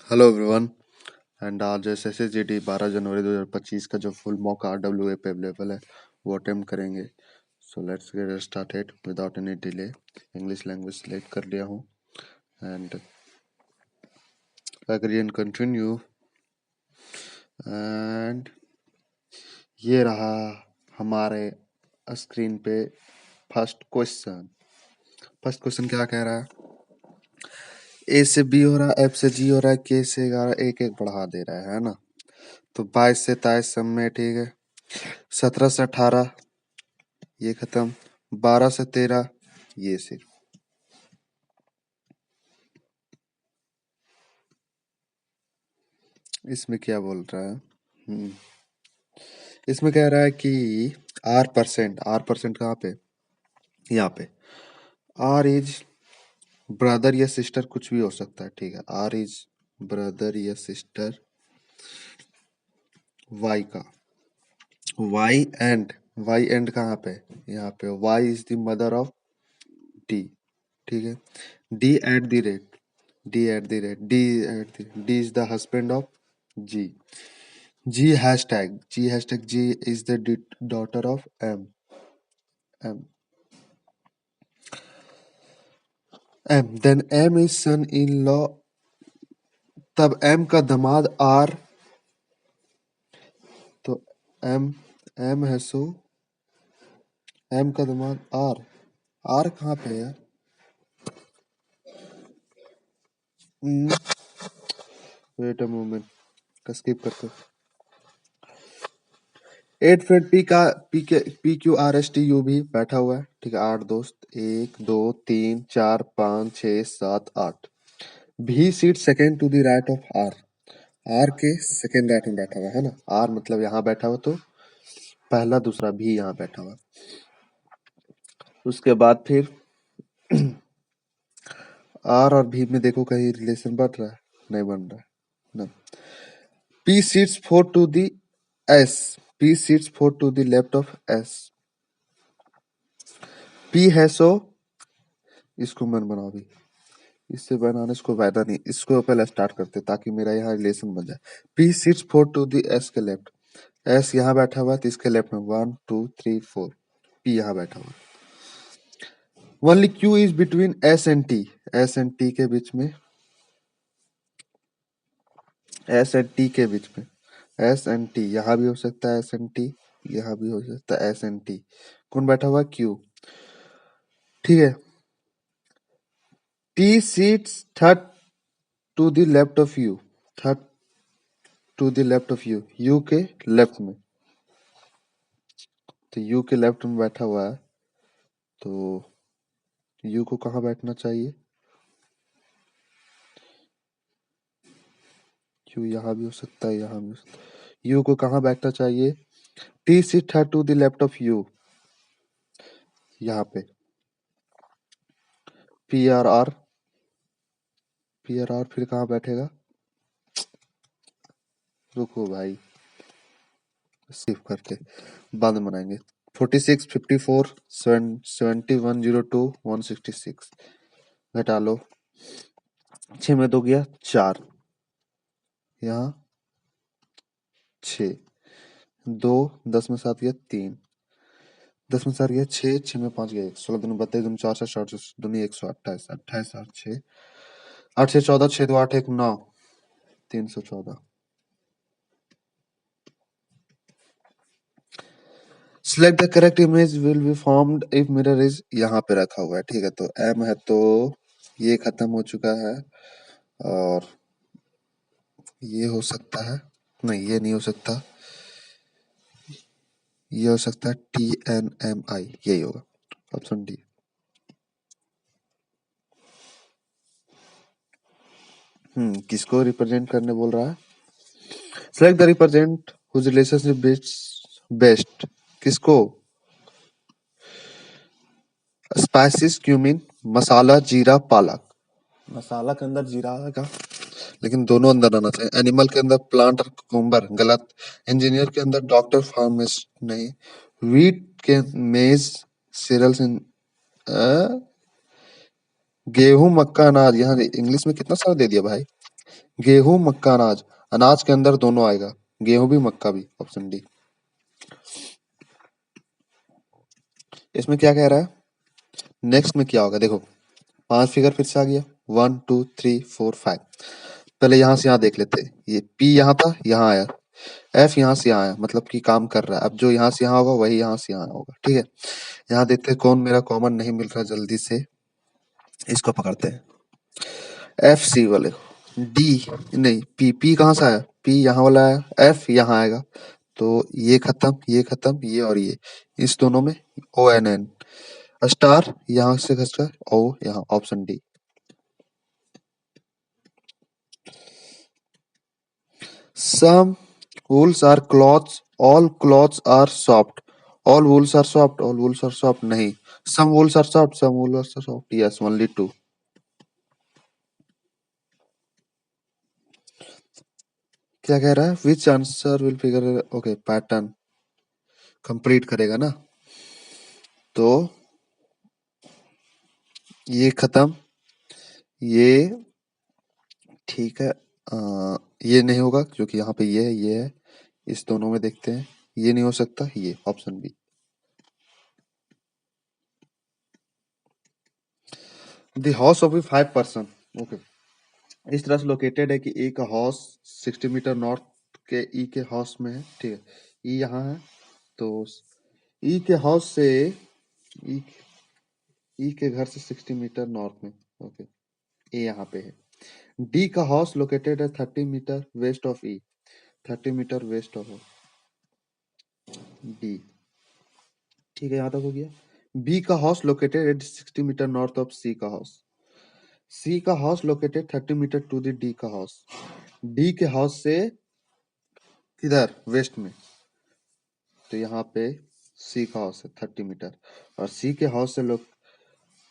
Hello everyone. And आज SSCGD 12 जनवरी 2025 का जो फुल मॉक RWA पे अवेलेबल है वो अटेम्प्ट करेंगे। So let's get started without any delay. English language select कर लिया हूँ and agree and continue. And ये रहा हमारे स्क्रीन पे फर्स्ट क्वेश्चन। फर्स्ट क्वेश्चन क्या कह रहा है? ए से बी हो रहा है, एफ से जी हो रहा है, के से 11 एक एक बढ़ा दे रहा है ना। तो 22 से 23 सब में ठीक है, 17 से 18 ये खत्म, 12 से 13 ये सिर्फ। इसमें क्या बोल रहा है? इसमें कह रहा है कि आर परसेंट कहाँ पे? यहाँ पे आर इज ब्रदर या सिस्टर कुछ भी हो सकता है, ठीक है। आर इज ब्रदर या सिस्टर वाई का। वाई एंड कहाँ पे? यहाँ पे Y is the mother of D, ठीक है। D at the rate D is the husband of G. G is the daughter of M. M. Then M is son-in-law. तब M का दामाद R, तो M है, सो M का दामाद R कहाँ पे है? वेट अ मोमेंट, का स्किप करते। 8 फ्रेंड PQRSTU भी बैठा हुआ है, ठीक है। 8 दोस्त, 1 2 3 4 5 6 7 8। भी seat second to the right of R के सेकेंड राइट में बैठा हुआ है ना। आर मतलब यहाँ बैठा हुआ, तो पहला दूसरा भी यहाँ बैठा हुआ। उसके बाद फिर आर और भी में देखो कहीं रिलेशन बढ़ रहा है? नहीं बन रहा है ना। P sits 4 to the S. P sits 4 to the left of S. P है, सो इसको मन बनाओ भी। इससे बनाने इसको फायदा नहीं, इसको पहले स्टार्ट करते ताकि मेरा यहाँ रिलेशन बन जाए। P sits 4 to the S के लेफ्ट। S यहाँ बैठा हुआ तो इसके लेफ्ट में 1 2 3 4 P यहाँ बैठा हुआ। Only Q is between S and T. S and T के बीच में, S and T के बीच में, S and T यहाँ भी हो सकता है, S and T यहाँ भी हो सकता है, S and T। कौन बैठा हुआ? Q, ठीक है। T sits third to the left of U, third to the left of U, U के लेफ्ट में। तो U के लेफ्ट में बैठा हुआ है, तो U को कहाँ बैठना चाहिए? Q यहाँ भी हो सकता है, यहाँ भी हो सकता है। U को कहाँ बैठना चाहिए? T sits third to the left of U, यहाँ पे। PRR फिर कहाँ बैठेगा? रुको भाई, सिर्फ करके बाद में बनाएंगे। 46 54 71 02 166 घटा लो, 6 में 2 गया 4, यहाँ 6, 2 10 में 7 गया 3, 10 में 4 गया 6, 6 में 5 गया 1, 16 दूनी 32 दूनी 4 4 दूनी 128, 28 8 6 8 6 14 6 2 8 1 9 314। Select the correct image will be formed if mirror is यहाँ पे रखा हुआ है, ठीक है। तो M है, तो ये खत्म हो चुका है, और ये हो सकता है, नहीं ये नहीं हो सकता, ये हो सकता है TNMI, यही होगा ऑप्शन डी। किसको रिप्रेजेंट करने बोल रहा है? Select the represent whose relationship best. किसको? Spices, cumin, masala, jeera, palak. मसाला के अंदर जीरा आएगा, लेकिन दोनों अंदर आना चाहिए। एनिमल के अंदर प्लांट और कुकुम्बर, गलत। इंजीनियर के अंदर डॉक्टर, फार्मासिस्ट नहीं। वीट के मेज, सीरियल्स, गेहूं, मक्का, अनाज। यहाँ इंग्लिश में कितना सारा दे दिया भाई। गेहूं मक्का अनाज, अनाज के अंदर दोनों आएगा, गेहूं भी मक्का भी, ऑप्शन डी। इसमें क्या कह रहा है, नेक्स्ट में क्या होगा देखो, 5 फिगर फिर से आ गया, 1 2 3 4 5। पहले यहाँ से यहाँ देख लेते हैं, ये P यहाँ था, यहाँ आया, F यहाँ से यहाँ आया, मतलब कि काम कर रहा है। अब जो यहाँ से यहाँ होगा वही यहाँ से यहाँ होगा, ठीक है। यहाँ देखते हैं कौन मेरा कॉमन नहीं मिल रहा, जल्दी से इसको पकड़ते हैं, FC वाले को। D नहीं, P कहाँ से आया, P यहाँ वाला आया, F यहाँ आएगा, तो ये खत्म, ये खत्म, ये और ये, इस दोनों में ONN, स्टार यहाँ से घसकर O यहाँ, option D. Some wools are cloths, all cloths are soft. All wools are soft, all wools are soft नहीं. Some wools are soft, some wools are soft. Yes, only two. क्या कह रहा है? Which answer will figure? Okay, pattern complete करेगा ना? तो ये खत्म, ये ठीक है, ये नहीं होगा क्योंकि यहाँ पे ये है, इस दोनों में देखते हैं, ये नहीं हो सकता, ये option B. The house of a 5 person, okay, इस तरह से लोकेटेड है कि ए का हाउस 60 मीटर नॉर्थ के ई के हाउस में है, ठीक है। ई यहाँ है, तो ई के हाउस से ई ई के घर से 60 मीटर नॉर्थ में, ओके, ए यहाँ पे है। डी का हाउस लोकेटेड है 30 meter west of E, 30 meter west of D, ठीक है, यहाँ तक हो गया। बी का house located at 60 meter north of C का हाउस, सी का house located 30 meter to the D का हाउस, डी के हाउस से किधर वेस्ट में, तो यहाँ पे सी का हाउस है 30 मीटर, और सी के हाउस से लोग,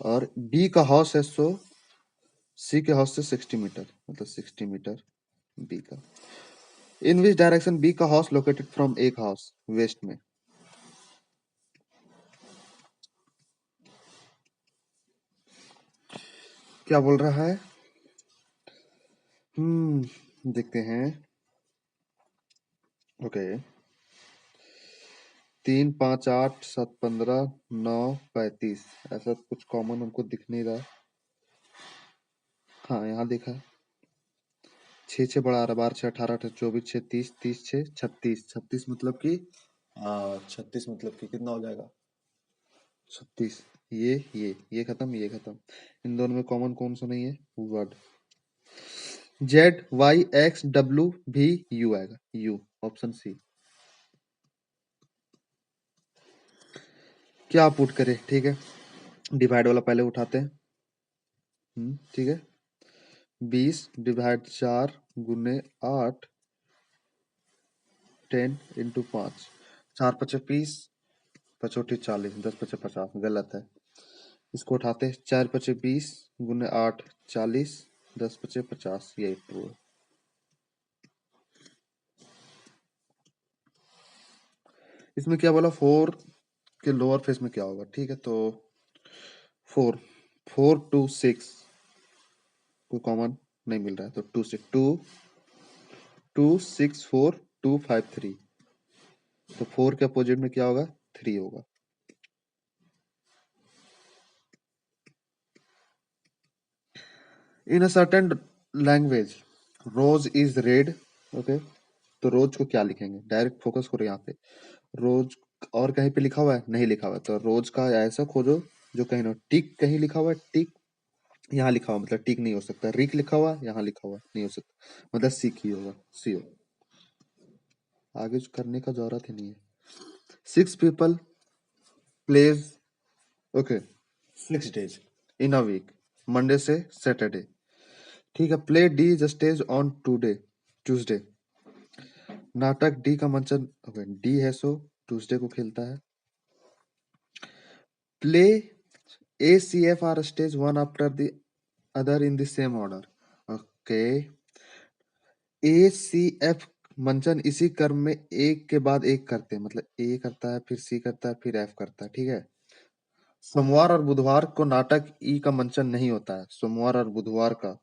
और बी का हाउस है, सो सी के हाउस से 60 मीटर, मतलब 60 मीटर बी का। इन विच डायरेक्शन बी का हाउस लोकेटेड फ्रॉम ए का हाउस, वेस्ट में। क्या बोल रहा है, देखते हैं, ओके, 3 5 8 7 15 9 35, ऐसा कुछ कॉमन हमको दिख नहीं रहा। हाँ, यहाँ देखा, 6 6 बड़ा 12 6 18 18 24 6 30 30 6 36 36, मतलब कि 36, मतलब कि कितना हो जाएगा 36। ये खत्म, ये खत्म, इन दोनों में कॉमन कौन सा नहीं है, वर्ड। ZYXW भी यू आएगा, यू, ऑप्शन सी। क्या पुट करें, ठीक है, डिवाइड वाला पहले उठाते हैं, ठीक है, 20 डिवाइड 4 गुने 8 10 इंटू 5, 4 पचे 20, 5 40, 10 पचे 50, गलत है, इसको उठाते हैं, 4 पचे 20 गुने 8 40, 10 पचे 50, यही ट्रू है। इसमें क्या बोला, 4 के लोअर फेस में क्या होगा, ठीक है, तो 4 4 2 6 कोई कॉमन नहीं मिल रहा है, तो 2 से 2 2 6 4 2 5 3, तो 4 के अपोजिट में क्या होगा, 3 होगा। In a certain language rose is red, okay, तो रोज को क्या लिखेंगे, डायरेक्ट फोकस करो यहाँ पे, रोज और कहीं पे लिखा हुआ है, नहीं लिखा हुआ है, तो रोज का ऐसा खोजो जो कहीं ना, टिक कहीं लिखा हुआ है, टिक यहाँ लिखा हुआ, मतलब टिक नहीं हो सकता, रिक लिखा हुआ यहाँ लिखा हुआ नहीं हो सकता, मतलब सिक ही होगा, सी हो, आगे करने का जरूरत ही नहीं है। 6 people plays, okay, 6 days in a week, Monday से सैटरडे, ठीक है, play D is stage on today, Tuesday, नाटक डी का मंचन, ओके, डी है सो ट्यूसडे को खेलता है। Play A C F R stage one after the other in the same order, okay, A C F मंचन इसी क्रम में एक के बाद एक करते हैं, मतलब ए करता है फिर सी करता है फिर एफ करता है, ठीक है। सोमवार और बुधवार को नाटक ई का मंचन नहीं होता है, सोमवार और बुधवार का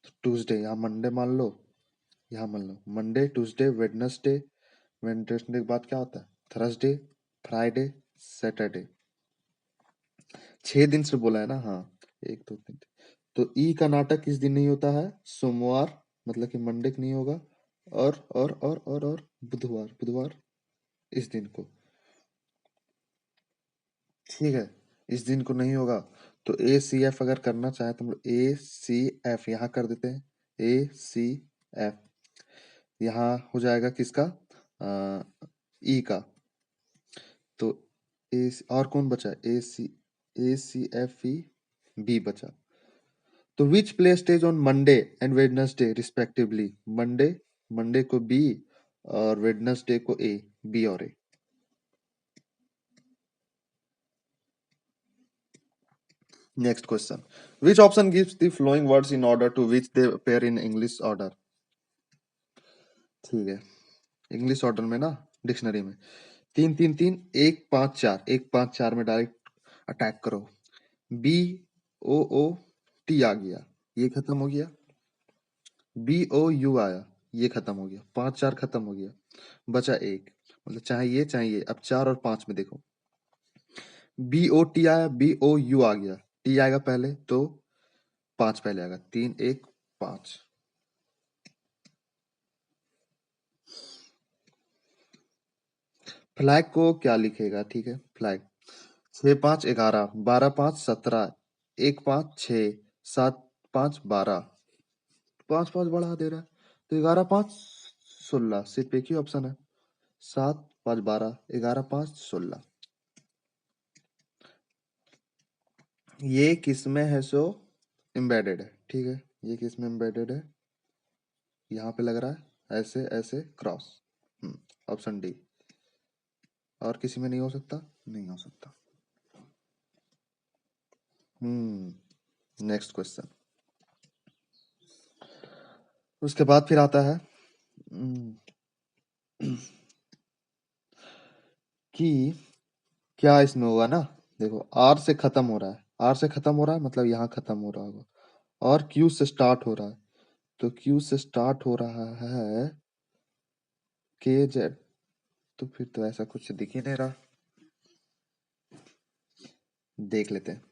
ट्यूसडे यहाँ मंडे मान लो, यहाँ मान लो मंडे, ट्यूसडे, वेडनेसडे, वेडनेसडे के बाद क्या होता है? Thursday, Friday, Saturday. 6 दिन से बोला है ना? हाँ, 1 2 3। तो ई का नाटक किस दिन नहीं होता है? सोमवार, मतलब कि मंडे को नहीं होगा, और बुधवार, बुधवार इस दिन को, ठीक है, इस दिन को नहीं होगा। तो ए सी एफ अगर करना चाहे तो हम लोग ए सी एफ यहाँ कर देते हैं, ए सी एफ यहाँ हो जाएगा किसका? ई का। तो ए और कौन बचा? ए सी एफ ई बी बचा। तो which play stage on Monday and Wednesday respectively? Monday, Monday को बी और वेडनेसडे को ए, बी और A. Next question, which option gives the following words in order to which they appear in English order? ठीक है, English order में ना, dictionary में 3 3 3 1 5 4, 1 5 4 में डायरेक्ट अटैक करो। बी ओ ओ टी आ गया, ये खत्म हो गया। बी ओ यू आया, ये खत्म हो गया। 5 4 खत्म हो गया, बचा एक, मतलब चाहे ये। अब 4 और 5 में देखो, बी ओ टी आया, बी ओ यू आ गया, टी आएगा पहले तो 5 पहले आएगा। 3 1 5। फ्लैग को क्या लिखेगा? ठीक है, फ्लैग 6 5 11, 12 5 17, 1 5 6, 7 5 12, 5 5 बढ़ा दे रहा है तो 11 5 16, सिर्फ एक ही ऑप्शन है। 7 5 12, 11 5 16। ये किसमें है? सो एम्बेडेड है, ठीक है, ये किसमें एम्बेडेड है? यहाँ पे लग रहा है ऐसे ऐसे क्रॉस। Option D. और किसी में नहीं हो सकता? नहीं हो सकता। नेक्स्ट क्वेश्चन, उसके बाद फिर आता है कि क्या इसमें होगा ना? देखो, आर से खत्म हो रहा है, आर से खत्म हो रहा है मतलब यहाँ खत्म हो रहा होगा, और क्यू से स्टार्ट हो रहा है, तो क्यू से स्टार्ट हो रहा है के जेड, तो फिर तो ऐसा कुछ दिख ही नहीं रहा। देख लेते हैं,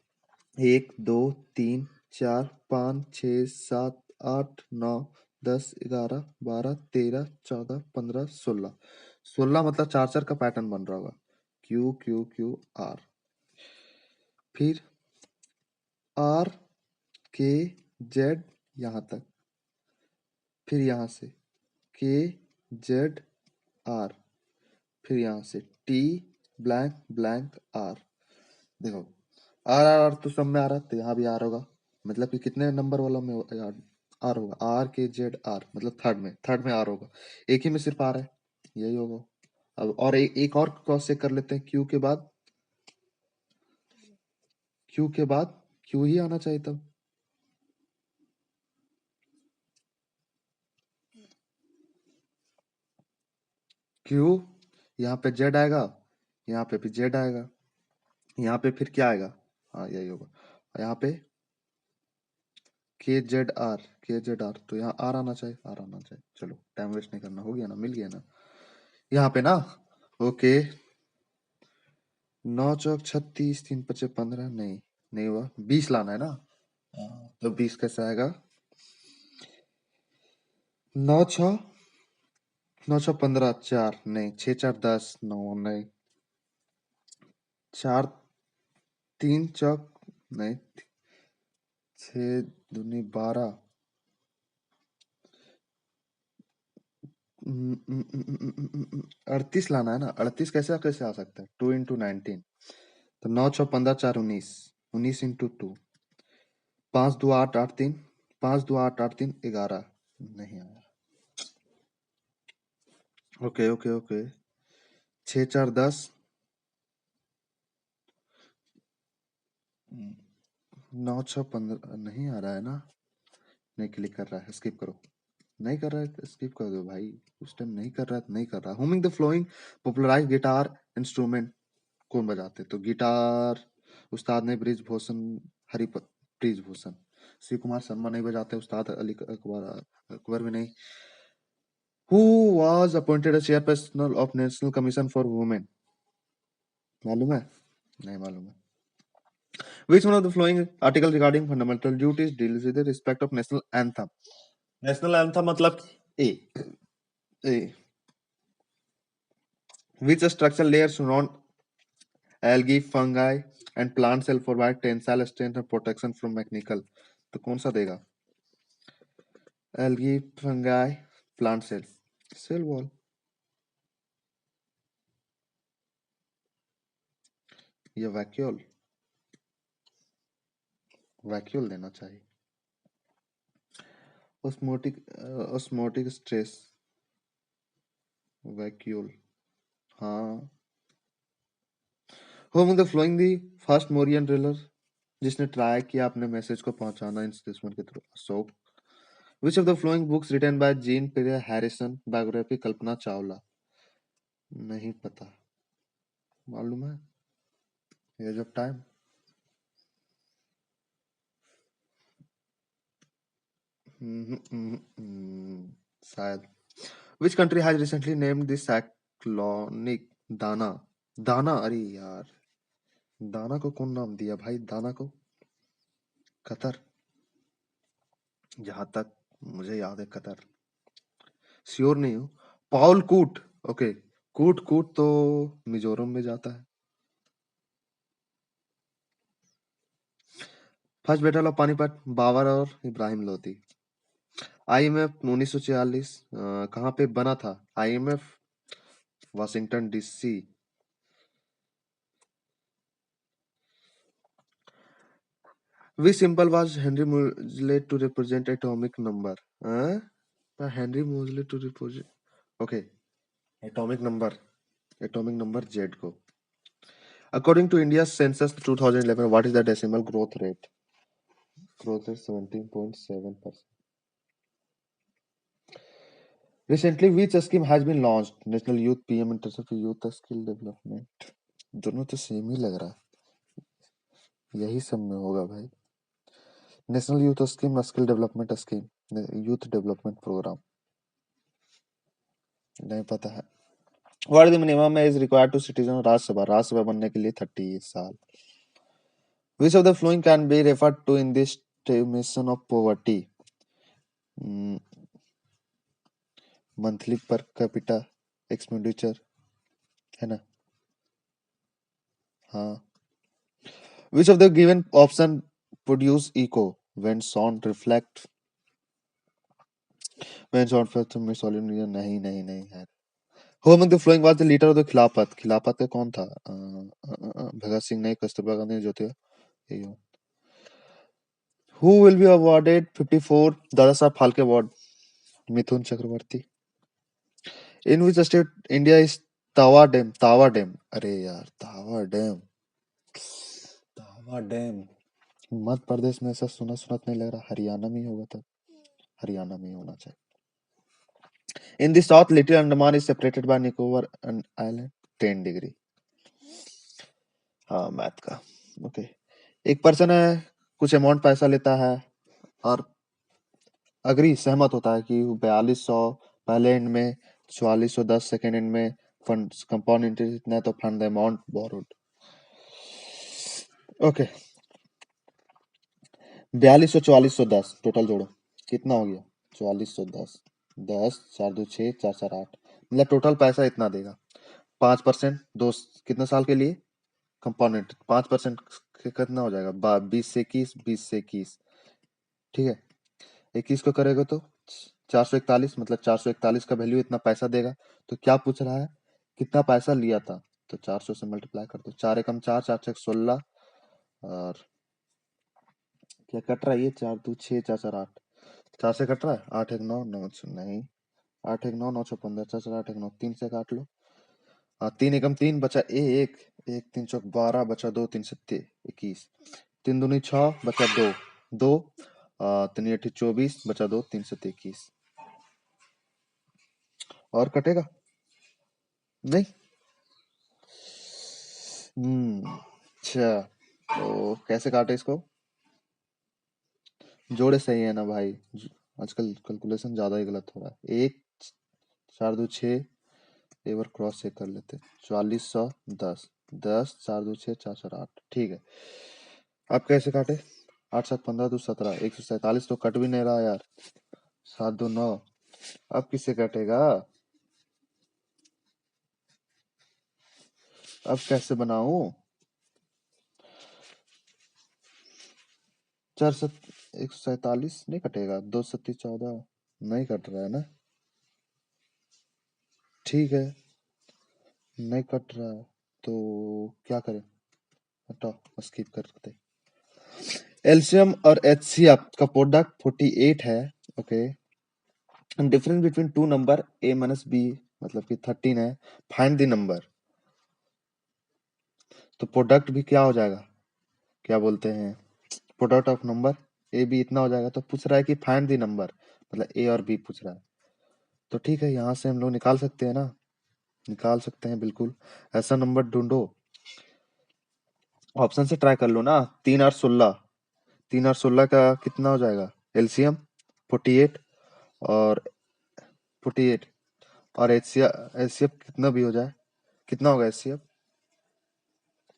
1 2 3 4 5 6 7 8 9 10 11 12 13 14 15 16, 16 मतलब 4 4 का पैटर्न बन रहा होगा। क्यू क्यू क्यू आर, फिर आर के जेड यहाँ तक, फिर यहाँ से के जेड आर, फिर यहाँ से टी ब्लैंक ब्लैंक आर। देखो, आर आर आर तो सब में आ रहा है, तो यहाँ भी आर होगा, मतलब कि कितने नंबर वाला में आर होगा? आर के जेड आर, मतलब थर्ड में आर होगा, एक ही में सिर्फ आर है, यही होगा। अब और एक और क्रॉस चेक कर लेते हैं, क्यू के बाद क्यू ही आना चाहिए तब। क्यू, यहाँ पे जेड आएगा, यहाँ पे भी जेड आएगा, यहाँ पे फिर क्या आएगा? हाँ, यही होगा। यहाँ पे के जेड आर, तो यहाँ आर आना चाहिए, आर आना चाहिए। चलो, टाइम वेस्ट नहीं करना, हो गया ना, मिल गया ना यहाँ पे ना। ओके, 9 चौक 36, 3 पचे 15, नहीं नहीं हुआ, 20 लाना है ना। तो 20 कैसे आएगा? 9 6 9 6 15, 4 नहीं, 6 4 10, 9 नहीं, 4 3 चौक नहीं, 6 दूनी 12, 38 लाना है ना। 38 कैसे कैसे आ सकता है? 2 इंटू 19, तो 9 6 15 4 19, 19 इंटू 2, 5 2 8 8 3, 5 2 8 8 3 11, नहीं आया। ओके ओके ओके, 6 4 10, 9 6 15, नहीं आ रहा है ना, नहीं क्लिक कर रहा है, स्किप करो। नहीं कर रहा है तो स्किप कर दो भाई, उस टाइम नहीं कर रहा है तो नहीं कर रहा। Humming the following popularise guitar instrument कौन बजाते? तो गिटार उस्ताद ने ब्रिजभूषण, हरिप ब्रिजभूषण, शिव कुमार शर्मा नहीं बजाते, उस्ताद अली अकबर अकबर भी नहीं। Who was appointed as chairperson of National Commission for Women, मालूम है? नहीं मालूम है। Which one of the following article regarding fundamental duties deals with the respect of national anthem? National anthem मतलब A. Which structural layers surround algae, fungi and plant cell provide tensile strength and protection from mechanical? तो कौन सा देगा? Algae, fungi, plant cell, cell wall या vacuole? Vacuole देना चाहिए। Osmotic stress, vacuole. हाँ। Whom the flowing the first Mauryan driller, जिसने try किया अपने मैसेज को पहुंचाना इन दुश्मन के through? Ashok. Which of the following books written by Jean Pierre Harrison biography Kalpana Chawla? नहीं पता, मालूम है? Age of time. शायद। Which country has recently named the cyclonic दाना? दाना, अरे यार, दाना को कौन नाम दिया भाई? दाना को कतर, जहां तक मुझे याद है कतर। श्योर नहीं हूँ। पाउल कूट, ओके। कूट कूट तो मिजोरम में जाता है। First battle of Panipat, Babar और इब्राहिम लोधी। आईएमएफ 1946 कहाँ पे बना था? IMF Washington DC. Which symbol was Henry Moseley to represent atomic number? Henry Moseley to represent, okay, atomic number Z को। According to India's census 2011, what is the decimal growth rate? Growth rate 17.7%. Recently, which scheme has been launched? National Youth PM Interest for Youth Skill Development. दोनों तो same ही लग रहा है, यही सब में होगा भाई। National youth scheme, skill development scheme, youth development programme, नहीं पता है। What is the minimum age required to citizen Rajya Sabha बनने के लिए 30 साल। Which of the following can be referred to in this estimation of poverty? Monthly per capita expenditure है ना? हाँ। Which of the given option produce echo when sound reflect when sound reflects from solid region? नहीं नहीं नहीं है। Who among the following was the leader of the खिलाफत? खिलाफत का कौन था? भगत सिंह नहीं, कस्तूरबा गांधी, ज्योतिबा। यही हो। Who will be awarded 54 Dada Saheb Phalke award? Mithun Chakraborty. In which state India is Tawa dam? Tawa dam, अरे यार, तावा डैम, तावा डैम मध्य प्रदेश में ऐसा सुना सुनात नहीं लग रहा। हरियाणा में ही होगा, तब हरियाणा में ही होना चाहिए। In the south, Little Andaman is separated by Nicobar and Island 10 degree. हाँ, मैथ का, ओके। एक पर्सन है, कुछ अमाउंट पैसा लेता है और अग्री सहमत होता है कि 4200 पहले एंड में, 4410 सेकेंड एंड में फंड कंपाउंड इंटरेस्ट इतना है, तो fund the amount borrowed. Okay, 4200 4410 total जोड़ो, कितना हो गया? 4410, 10 4 2 6 4 4 8, मतलब टोटल पैसा इतना देगा। 5% दो कितने साल के लिए? कंपाउंड 5% कितना हो जाएगा? 20 से 21, 20 से 21, ठीक है। 21 को करेगा तो 441, मतलब 441 का वैल्यू इतना पैसा देगा। तो क्या पूछ रहा है? कितना पैसा लिया था? तो 400 से मल्टीप्लाई कर दो। 4 एकम 4, 4 छक 16, और क्या कट रहा है ये? 4 2 6 4 4 8, 4 से कट रहा है। 8 1 9 9 नहीं, 8 1 9 9 6 15, 4 4 8 1 9, 3 से काट लो। 3 एकम 3 बचा 1, 1 3 चौक 12 बचा 2, 3 7 21, 3 दूनी 6 बचा 2 2, 3 8 24 बचा 2, 3 7 21, और कटेगा नहीं। अच्छा, तो कैसे काटे इसको? जोड़े सही है ना भाई? आजकल कैलकुलेशन ज्यादा ही गलत हो रहा है। एक, 4 2 6, एक बार क्रॉस चेक कर लेते। 4410, 10, 4 2 6, 4 4 8, ठीक है। अब कैसे काटे? 8 7 15 2 17, 147 तो कट भी नहीं रहा यार। 7 2 9, अब किससे कटेगा? अब कैसे बनाऊं? 147 नहीं कटेगा। 2 7 14 नहीं कट रहा है ना? ठीक है, नहीं कट रहा है तो क्या करें? हटाओ, स्किप करते। एलसीएम और एचसीएफ का प्रोडक्ट 48 है। Okay, difference between two number A minus B मतलब कि 13 है। Find the number. तो प्रोडक्ट भी क्या हो जाएगा? क्या बोलते हैं, product of number A B इतना हो जाएगा। तो पूछ रहा है कि फाइंड द नंबर, मतलब ए और बी पूछ रहा है। तो ठीक है, यहाँ से हम लोग निकाल सकते हैं ना? निकाल सकते हैं बिल्कुल। ऐसा नंबर ढूंढो, ऑप्शन से ट्राई कर लो ना। 3 और 16, 3 और 16 का कितना हो जाएगा? एलसीएम 48 और 48 और एचसीएफ कितना भी हो जाए, कितना होगा एचसीएफ?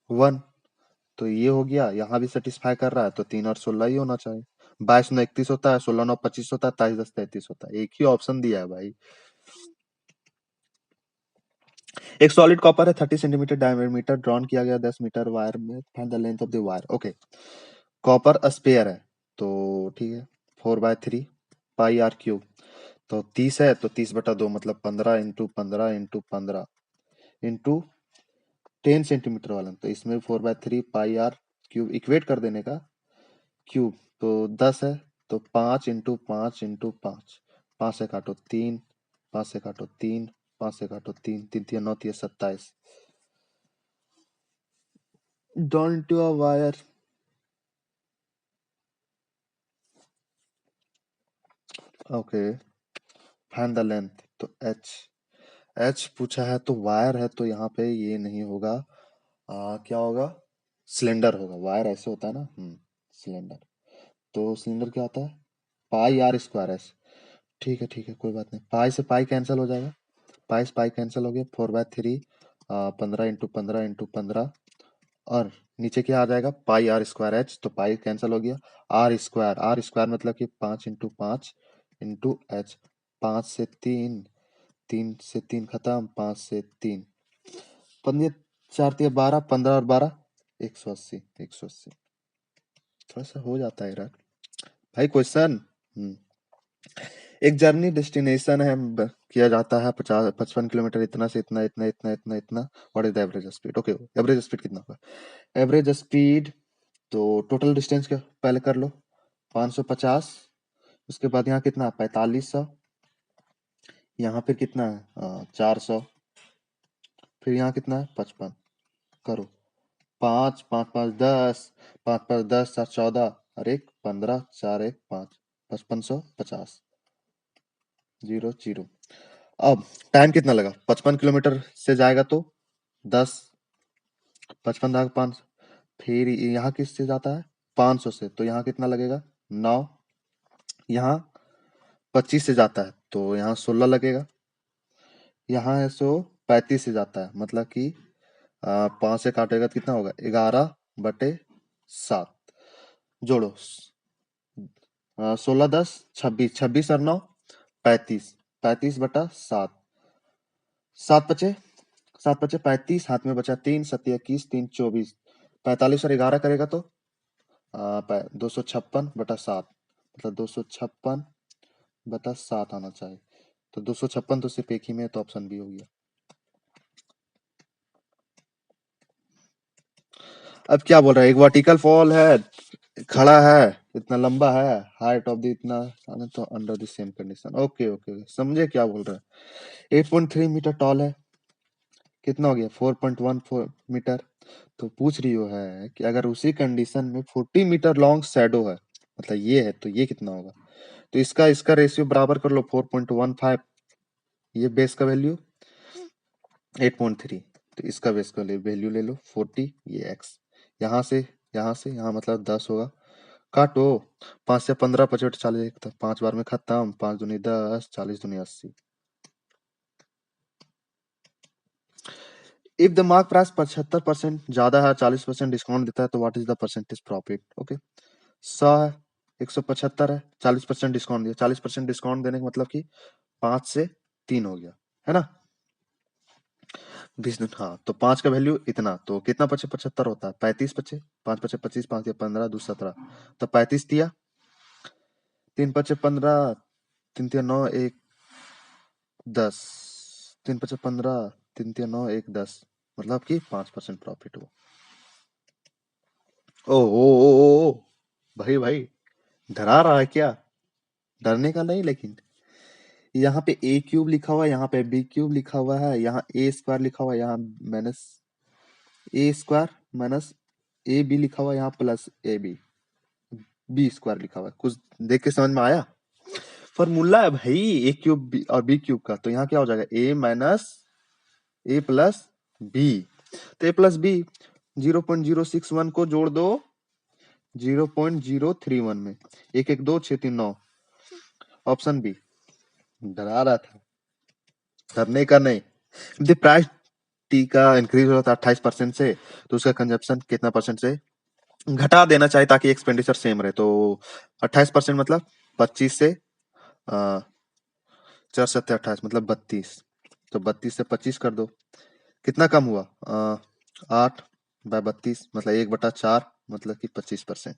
1। तो ये हो गया, यहाँ भी सेटिस्फाई कर रहा है तो 3 और 16 ही होना चाहिए। 22 9 31 होता है, 16 9 25 होता है, 23 10 33 होता है। एक ही ऑप्शन दिया है भाई। एक सॉलिड कॉपर है 30 सेंटीमीटर डायमीटर, ड्रॉन किया गया 10 मीटर वायर में। Find the length of the wire. Okay, copper sphere है तो ठीक है। 4/3 पाई आर क्यूब, तो 30 है तो 30/2 मतलब 15 इंटू 15 इंटू 15 इंटू 10 सेंटीमीटर वाला, तो इसमें 4/3 पाई आर क्यूब इक्वेट कर देने का। क्यूब तो 10 है तो 5 इंटू 5 इंटू 5, 5 से काटो 3, 5 से काटो 3, 5 से काटो 3, 3 3 9 27। Drawn to a wire. Okay, find the length. तो एच पूछा है तो वायर है तो यहाँ पे ये नहीं होगा। क्या होगा? सिलेंडर होगा। वायर ऐसे होता है ना। सिलेंडर। तो सिलेंडर क्या होता है? पाई आर स्क्वायर एस। ठीक है, कोई बात नहीं। पाई से पाई कैंसिल हो जाएगा। पाई से पाई कैंसिल हो गया। 4/3 15 इंटू 15 इंटू 15 और नीचे क्या आ जाएगा? पाई आर स्क्वायर एच, तो पाई कैंसिल हो गया। आर स्क्वायर मतलब कि 5 इंटू 5 इंटू एच। 5 से 3, 3 से 3 खत्म, 5 से 3, 5 4 12, 15 और 12, 180, 180। थोड़ा सा हो जाता है यार भाई क्वेश्चन। एक जर्नी डेस्टिनेशन है, किया जाता है 55 किलोमीटर, इतना से इतना इतना इतना इतना इतना। What is the average speed? Okay, average speed कितना होगा? एवरेज स्पीड तो टोटल डिस्टेंस का पहले कर लो। 550, उसके बाद यहाँ कितना है? 4500, यहाँ फिर कितना है? 400, फिर यहाँ कितना है? 55। करो 5 5 5 10, 5 5 10 7 14 और 1 15, 4 1 5, 5550, 0 0। अब टाइम कितना लगा? 55 किलोमीटर से जाएगा तो 10, 55 5, फिर यहाँ किससे जाता है? 500 से, तो यहाँ कितना लगेगा? 9। यहाँ 25 से जाता है तो यहाँ 16 लगेगा। यहाँ है सो 35 से जाता है मतलब कि 5 से काटेगा तो कितना होगा? 11/7। जोड़ो 16 10 26, 26 और 9 35, 35/7। 7 बचे, 7 बचे 35, हाथ में बचा 3, 7 21 3 24, 45 और 11 करेगा तो 256/7, मतलब 256/7 आना चाहिए। तो 256 तो सिर्फ एक ही में, तो ऑप्शन बी हो गया। अब क्या बोल रहा है? एक वर्टिकल फॉल है, खड़ा है, इतना लंबा है, हाइट ऑफ द इतना, तो under the same condition. Okay okay, समझे क्या बोल रहा है? 8.3 मीटर टॉल है, कितना हो गया? 4.14 मीटर। तो पूछ रही हो है कि अगर उसी कंडीशन में 40 मीटर लॉन्ग शैडो है, मतलब ये है, तो ये कितना होगा? तो इसका इसका रेशियो बराबर कर लो 4.15। ये बेस का वैल्यू 8.3, तो इसका बेस का वैल्यू ले लो 40, ये x। यहाँ से यहाँ से यहाँ मतलब 10 होगा, काटो 5 से 15 25 40 तो 5 बार में खत्म 5 दूनी 10 40 दूनी 80 इफ द मार्क प्राइस 75% ज्यादा है 40% डिस्काउंट देता है तो what is the percentage profit okay 100 है 175 है 40% डिस्काउंट दिया 40% डिस्काउंट देने का मतलब कि 5 से 3 हो गया है ना 20 दिन हाँ तो 5 का वैल्यू इतना तो कितना पचे 75 होता है 35 पचे 5 पचे 25 5 या 15 2 17 तो 35 दिया 3 पचे 15 3 तिया 9 1 10 3 पचे 15 3 तिया 9 1 10 मतलब कि 5% प्रॉफिट हुआ ओ भाई भाई डरा रहा है क्या डरने का नहीं लेकिन यहाँ पे ए क्यूब लिखा हुआ है यहाँ पे बी क्यूब लिखा हुआ है यहाँ ए स्क्वायर लिखा हुआ है यहाँ minus A square minus A B लिखा हुआ है यहाँ plus A B B square लिखा हुआ है कुछ देख के समझ में आया फॉर्मूला है भाई ए क्यूब बी और बी क्यूब का तो यहाँ क्या हो जाएगा ए माइनस ए प्लस बी तो ए प्लस बी 0.061 को जोड़ दो 0.031 में 1 1 2 6 3 9 ऑप्शन बी डरा रहा था डरने का नहीं द प्राइस टी का इंक्रीज हो रहा था 28% से तो उसका कंजप्शन कितना परसेंट से घटा देना चाहिए ताकि एक्सपेंडिचर सेम रहे तो 28% मतलब 25 से 4 7 28 मतलब 32 तो 32 से 25 कर दो कितना कम हुआ 8 बाय 32 मतलब 1/4 मतलब कि 25%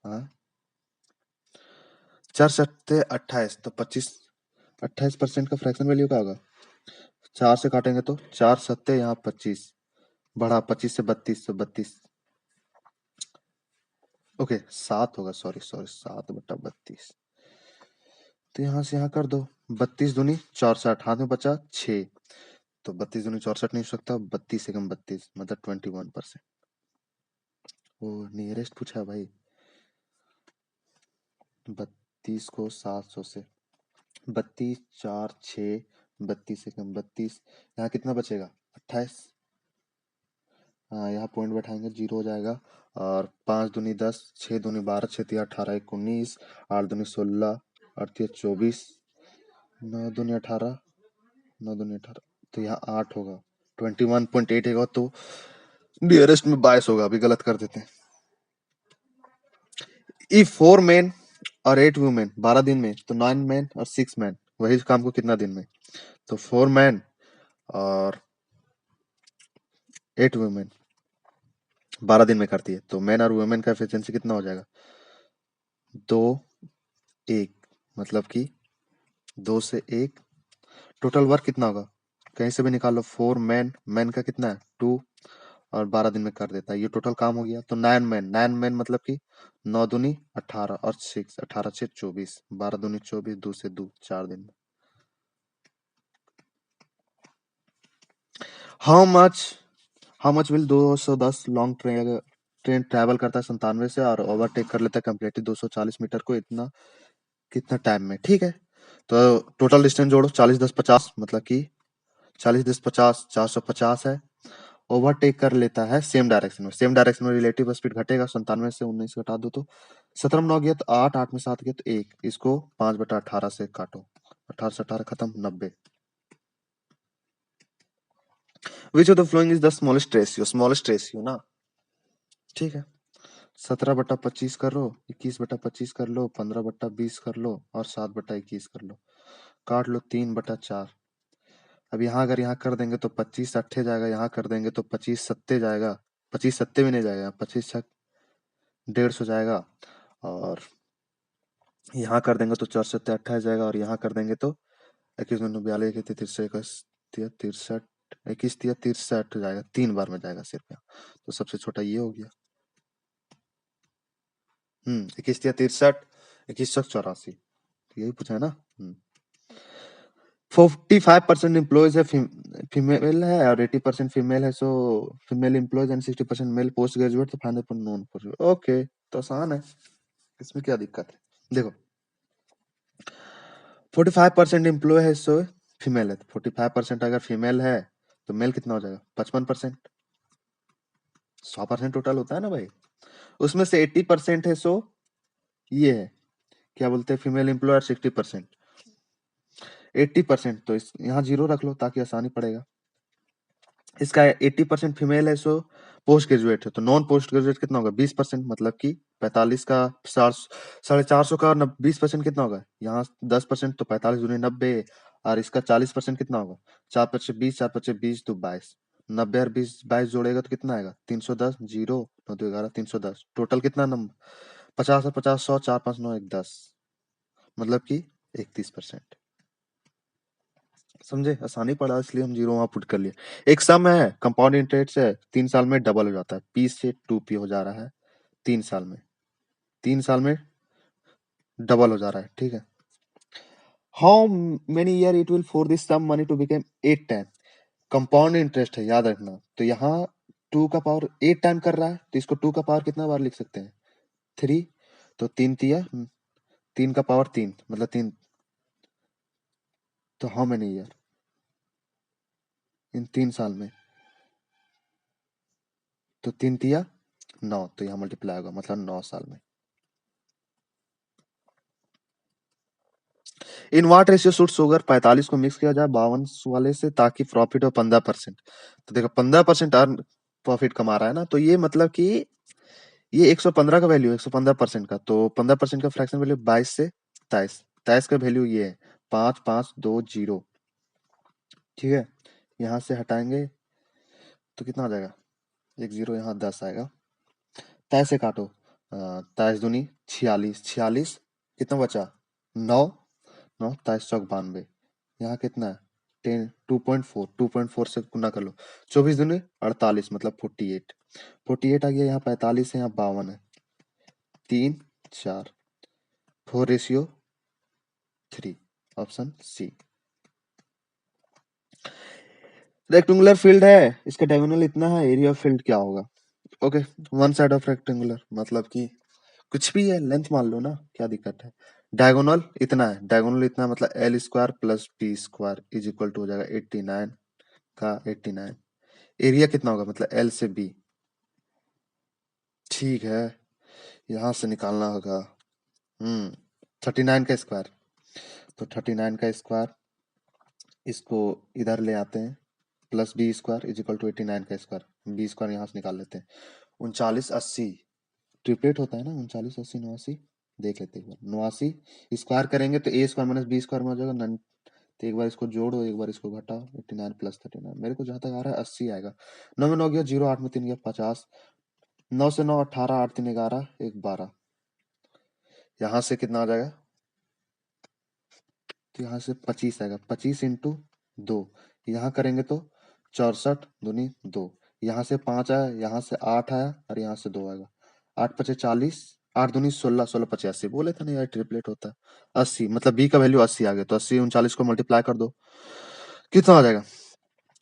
हाँ 4 7 28 तो 28% का फ्रैक्शन वैल्यू क्या होगा 4 से काटेंगे तो 4 7 यहाँ 25 बढ़ा 25 से 32 तो 32 ओके 7 होगा सॉरी सॉरी 7/32 तो यहाँ से यहाँ कर दो 32 दूनी 64 हाथ में बचा 6 तो 32 दूनी 64 नहीं हो सकता 32 एकम 32 मतलब 21% वो नियरेस्ट पूछा भाई 32 को 700 से 32 4 6 32 एकम 32 यहाँ कितना बचेगा 28 हाँ यहाँ पॉइंट बैठाएंगे 0 हो जाएगा और 5 दूनी 10 6 दूनी 12 6 तिया 18 1 19 8 दूनी 16 8 तिया 24 9 दूनी 18 9 दूनी 18 तो यहाँ 8 होगा 21.8 होगा तो नियरेस्ट में 22 होगा अभी गलत कर देते हैं इफ 4 मैन और 8 वुमेन 12 दिन में तो 9 मैन और 6 मैन वही काम को कितना दिन में तो 4 मैन और 8 वुमेन 12 दिन में करती है तो मैन और वुमेन का एफिशिएंसी कितना हो जाएगा 2 1 मतलब कि 2 से 1 टोटल वर्क कितना होगा कहीं से भी निकालो 4 मैन मैन का कितना है 2 और 12 दिन में कर देता है ये टोटल काम हो गया तो 9 मैन मतलब कि 9 दूनी 18 और 6 18 6 24 12 दूनी 24 2 से 2 4 दिन में how much will 210 long train travel करता है 97 से और ओवरटेक कर लेता है कंप्लीटली 240 मीटर को इतना कितना टाइम में ठीक है तो टोटल डिस्टेंस जोड़ो 40 10 50 मतलब कि 40 10 50 450 है ओवरटेक कर लेता है सेम डायरेक्शन में रिलेटिव स्पीड घटेगा 97 से 19 घटा दो तो 17 में 9 गया तो 8 8 में 7 गया तो 1 इसको 5/18 से काटो 18 से 18 खत्म 90 which of the following is the smallest ratio ना ठीक है 17/25 कर लो 21/25 कर लो 15/20 कर लो और 7/21 कर लो काट लो 3/4 अब यहाँ अगर यहाँ कर देंगे तो 25 अट्ठे जाएगा यहाँ कर देंगे तो 25 सत्ते जाएगा 25 सत्ते भी नहीं जाएगा 25 150 जाएगा और यहाँ कर देंगे तो 4 सत्ते 28 जाएगा और यहाँ कर देंगे तो 21 में 42 तिरसठ 61 21 63 जाएगा 3 बार में जाएगा सिर्फ यहाँ तो सबसे छोटा ये हो गया 21 63 2184 यही पूछा है ना 45% एम्प्लॉयज है फीमेल है और 80% फीमेल है so female employees and 60% mail post graduate तो फाइनल पर नॉन पोस्ट ओके तो आसान है इसमें क्या दिक्कत है देखो 45% एम्प्लॉय है सो फीमेल है 45% अगर फीमेल है तो मेल कितना हो जाएगा 55% 100% टोटल होता है ना भाई उसमें से 80% है, सो ये है, क्या बोलते हैं, फीमेल एम्प्लॉयर 60%। 80% तो इस यहाँ 0 रख लो ताकि आसानी पड़ेगा। इसका 80% फीमेल है, सो पोस्ट ग्रेजुएट है, तो नॉन पोस्ट ग्रेजुएट कितना होगा, 20%, मतलब कि 45 का 450 का 20% कितना होगा, यहाँ 10%, तो 45 दूनी 90, और इसका 40% कितना होगा, 4×5 = 20, 4×5 = 20, तो 22, 90 और 20 22 जोड़ेगा तो कितना आएगा, 310, 0 9 2 11 310, टोटल कितना नंबर, 50 और 50 100, 4 5 9 1 10, मतलब कि 31%। समझे, आसानी पड़ा इसलिए हम 0 वहां पुट कर लिए। एक सम है, कंपाउंड इंटरेस्ट है, 3 साल में डबल हो जाता है, P से 2P हो जा रहा है 3 साल में, 3 साल में डबल हो जा रहा है, ठीक है। How many year it will for this sum money to become 8 time, compound interest है, याद रखना। तो यहाँ 2 का पावर 8 टाइम कर रहा है, तो इसको 2 का पावर कितना बार लिख सकते हैं, 3, तो 3 तिया 3 का पावर 3, मतलब 3, तो हाउ मेनी ईयर इन 3 साल में, तो 3 तिया 9, तो यहाँ मल्टीप्लाई होगा, मतलब 9 साल में। In what ratio should sugar 45 को मिक्स किया जाए 52 वाले से ताकि प्रॉफिट हो 15%। तो देखो 15% अर्न प्रॉफिट कमा रहा है ना, तो ये मतलब कि ये 115 का वैल्यू 115% का, तो 15% का फ्रैक्शन वैल्यू 22 से 23, 23 का वैल्यू ये है 5520, ठीक है। यहाँ से हटाएंगे तो कितना आ जाएगा, 1 0 यहाँ 10 आएगा, 23 से काटो, 23 दूनी 46, 46 कितना बचा 9, 9 23 चौक 92, यहाँ कितना है 10 2.4, 2.4 से गुना कर लो, 24 दूनी 48, मतलब 48, 48 आ गया, यहाँ 45 है, यहाँ 52 है, 3 4 4:3, ऑप्शन सी। रेक्टेंगुलर फील्ड है, इसका डायगोनल इतना है, एरिया ऑफ फील्ड क्या होगा, okay. One side of rectangular मतलब कि कुछ भी है, लेंथ मान लो ना, क्या दिक्कत है। डायगोनल इतना है, डायगोनल इतना मतलब L² + B² = हो जाएगा 89 का 89। एरिया कितना होगा, मतलब L से B, ठीक है, यहाँ से निकालना होगा 39 का स्क्वायर, तो 39 का स्क्वायर इसको इधर ले आते हैं, + B² = 89 का स्क्वायर, B² यहाँ से निकाल लेते हैं, 3980 ट्रिपलेट होता है ना, 3980 89, देख लेते हैं एक बार, 89 स्क्वायर करेंगे तो A² - B² में हो जाएगा नन, तो एक बार इसको जोड़ो, एक बार इसको घटाओ, 89 + 39, मेरे को जहाँ तक आ रहा है 80 आएगा, 9 में 9 गया 0, 8 में 3 गया 50, 9 से 9 18, 8 3 11 1 12, यहाँ से कितना आ जाएगा, तो यहाँ से 25 आएगा, 25 × 2, यहाँ करेंगे तो 64 दूनी 2, यहाँ से 5 आया, यहाँ से 8 आया, और यहाँ से 2 आएगा, 8 × 5 = 40, 8 दूनी 16, 16 × 85, बोले था ना यार ट्रिपलेट होता है। 80 मतलब बी का वैल्यू 80 आ गया, तो 80 39 को मल्टीप्लाई कर दो, कितना आ जाएगा,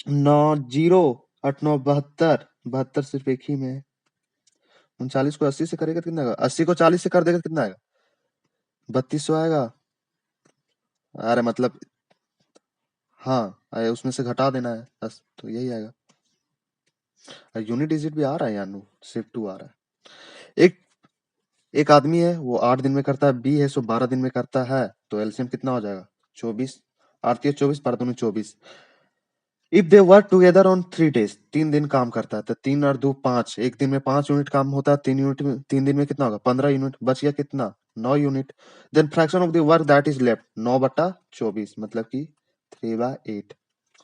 9 0 8 9 72, 72 सिर्फ एक ही में है, 39 को 80 से करेगा तो कितना आएगा, 80 को 40 से कर देगा तो कितना आएगा, 3200 आएगा, अरे मतलब हाँ, उसमें से घटा देना है बस, तो यही आएगा। यूनिट डिजिट भी आ रहा है यानू, सिर्फ 2 आ रहा है। एक आदमी है, वो 8 दिन में करता है, बी है सो 12 दिन में करता है, तो एलसीएम कितना हो जाएगा, 24, 8 24 12 दूनी 24। If they work together on 3 days, 3 दिन काम करता है, तो 3 और 2 5, एक दिन में 5 यूनिट काम होता है, 3 यूनिट में 3 दिन में कितना होगा, 15 यूनिट, बच गया कितना, 9 unit. Then fraction of the work that is left, 9/24, मतलब कि 3/8,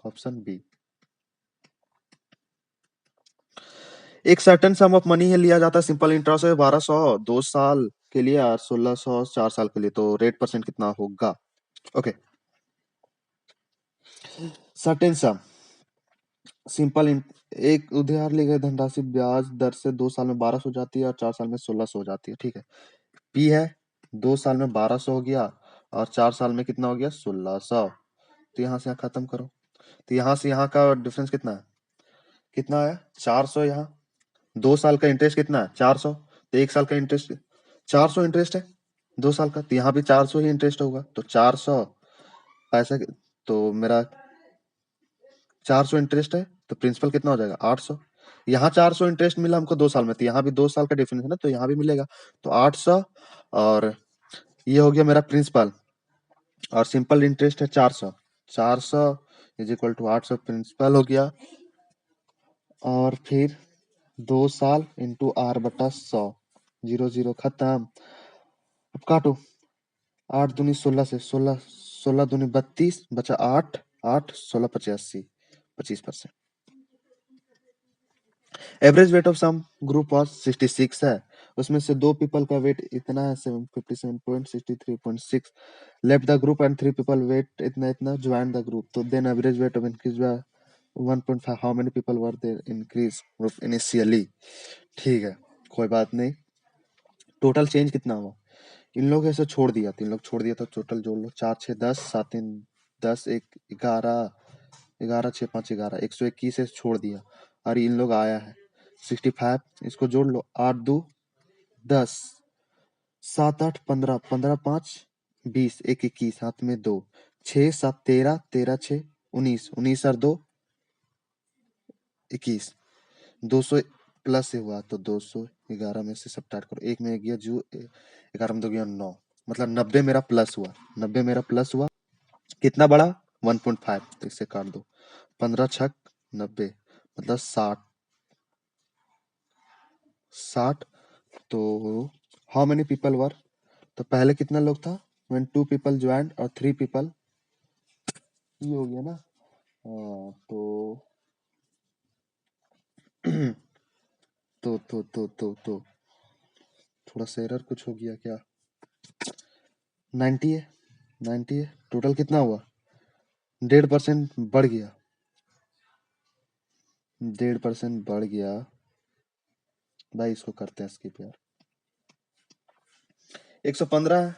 ऑप्शन बी। एक सर्टेन सम ऑफ मनी है, लिया जाता है सिंपल इंटरेस्ट है 1200 2 साल के लिए और 1600 4 साल के लिए, तो रेट परसेंट कितना होगा, ओके। सर्टेन सम सिंपल एक उधार ली गई धनराशि ब्याज दर से 2 साल में 1200 हो जाती है और 4 साल में 1600 हो जाती है, ठीक है। पी है 2 साल में 1200 हो गया और 4 साल में कितना हो गया 1600, तो यहाँ से यहाँ खत्म करो, तो यहाँ से यहाँ का डिफरेंस कितना है, कितना है 400, यहाँ 2 साल का इंटरेस्ट कितना है 400, तो 1 साल का इंटरेस्ट 400 इंटरेस्ट है 2 साल का, तो यहाँ भी 400 ही इंटरेस्ट होगा, तो 400 पैसा, तो मेरा 400 इंटरेस्ट है, तो प्रिंसिपल कितना हो जाएगा 800, यहाँ 400 इंटरेस्ट मिला हमको 2 साल में, तो यहाँ भी 2 साल का डिफरेंस है ना, तो यहाँ भी मिलेगा। तो 800 और ये हो गया मेरा प्रिंसिपल, और सिंपल इंटरेस्ट है 400। 400 इज इक्वल टू 800 प्रिंसिपल हो गया, और फिर 2 साल इंटू आर बटा 100, 0 0 खत्म। अब काटो, 8 दूनी 16 से, 16 16 दूनी 32, बचा 8 8 16 85, 25%। Average weight of some group was 66 है, उसमें से 2 पीपल का वेट इतना है 57.63.6, left the group and 3 people weight इतना इतना ज्वाइन द ग्रुप, तो then average weight of increase by 1.5, how many people were there increase group initially. ठीक है, कोई बात नहीं। टोटल चेंज कितना हुआ, इन लोग ऐसे छोड़ दिया, 3 लोग छोड़ दिया, तो टोटल जोड़ लो, 4 6 10, 7 3 10, 1 11, 11 6 5 11, 121 से छोड़ दिया, और इन लोग आया है 65, इसको जोड़ लो, 8 2 10, 7 8 15, 15 5 20, 1 21, हाथ में 2, 6 7 13, 13 6 19, 19 और 2 21, 200 प्लस से हुआ, तो 211 में से सब्ट्रैक्ट करो, एक में गया जो 11 में 2 गया 9, मतलब 90 मेरा प्लस हुआ, 90 मेरा प्लस हुआ। कितना बड़ा, 1.5, तो इसे काट दो, 15 छक 90, मतलब 60 60। तो हाउ मेनी पीपल वर, तो पहले कितना लोग था, when 2 people joined और 3 people, ये हो गया ना। तो थोड़ा सा एरर कुछ हो गया क्या, 90 है, 90 है, टोटल कितना हुआ, 1.5% बढ़ गया, 1.5% बढ़ गया भाई, इसको करते हैं स्किप यार। 115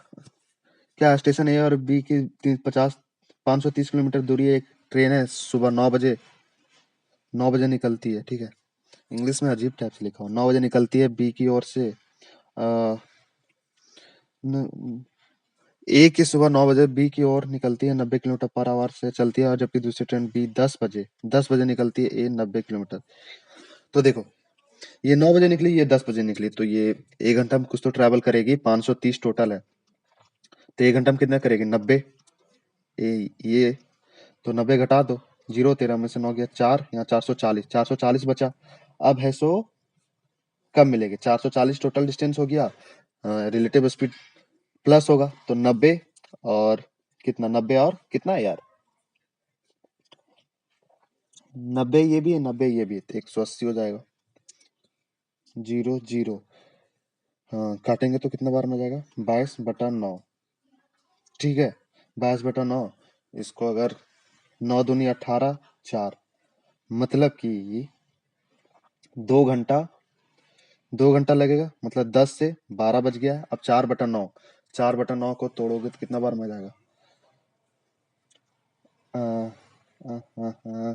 क्या, स्टेशन ए और बी की 530 किलोमीटर दूरी है, एक ट्रेन है, सुबह 9 बजे 9 बजे निकलती है, ठीक है, इंग्लिश में अजीब टाइप से लिखा हो, 9 बजे निकलती है बी की ओर से, आ, ए की सुबह 9 बजे बी की ओर निकलती है, 90 किलोमीटर पर आवर से चलती है, और जबकि दूसरी ट्रेन बी 10 बजे निकलती है, ए 90 किलोमीटर। तो देखो, ये 9 बजे निकली, ये 10 बजे निकली, तो ये 1 घंटा में कुछ तो ट्रैवल करेगी, 530 टोटल है, तो 1 घंटा में कितना करेगी, 90, ये तो 90 घटा दो, 0 13 में से 9 गया 4, यहाँ 440, 440 बचा, अब है सो कब मिलेगी, 440 टोटल डिस्टेंस हो गया, रिलेटिव स्पीड प्लस होगा, तो 90 और कितना, 90 और कितना है यार, 90 ये भी है, 90 ये भी है, तो 180 हो जाएगा, 0 0, हाँ काटेंगे तो कितना बार में जाएगा, 22/9, ठीक है, 22/9, इसको अगर 9 दूनी 18, 4, मतलब कि 2 घंटा, 2 घंटा लगेगा, मतलब 10 से 12 बज गया, अब 4/9, 4/9 को तोड़ोगे तो कितना बार में जाएगा, आ, आ, आ, आ,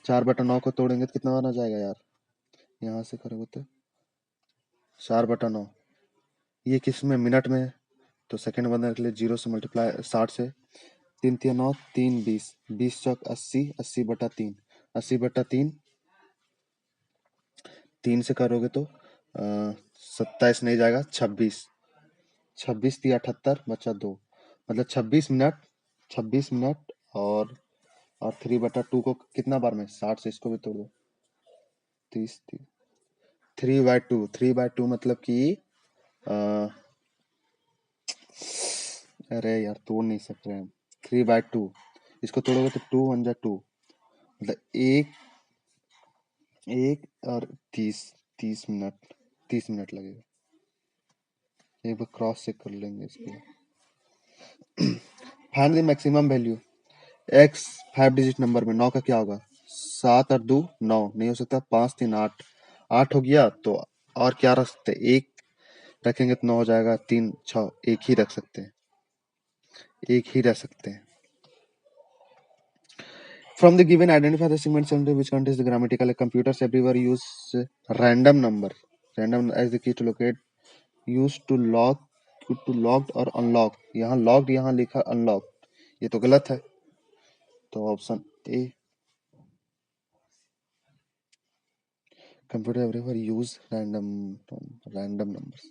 4/9 को तोड़ेंगे तो कितना बार में जाएगा यार, यहाँ से करोगे तो 4/9, ये किस में, मिनट में है, तो सेकंड बनने के लिए 0 से मल्टीप्लाई 60 से, 3 3 9 3 20, 20 चौक 80, 80/3, 80/3, 3 से करोगे तो 27 नहीं जाएगा, 26, 26 3 78, बचा 2, मतलब 26 मिनट, 26 मिनट, और 3/2 को कितना बार में, 60 से इसको भी तोड़ दो, 30, 3/2, 3/2 मतलब कि अरे यार तोड़ नहीं सकते हैं, 3/2, इसको तोड़ोगे तो 2 1 जा 2, मतलब एक एक और 30, 30 मिनट, 30 मिनट लगेगा, एक बार क्रॉस चेक कर लेंगे इसको। Find the maximum value, x 5 digit number में 9 का क्या होगा, 7 और 2 9, नहीं हो सकता, 5 3 8, 8 हो गया, तो और क्या रख सकते हैं, एक रखेंगे तो 9 हो जाएगा, 3 6, एक ही रख सकते हैं, एक ही रख सकते हैं। From the given, identify the segment which contains the grammatical. Computers everywhere use random number, random as the key to locate, used to lock, to locked और unlock, यहाँ locked, यहाँ लिखा unlocked, ये तो गलत है, तो option A. Computer everywhere use random numbers.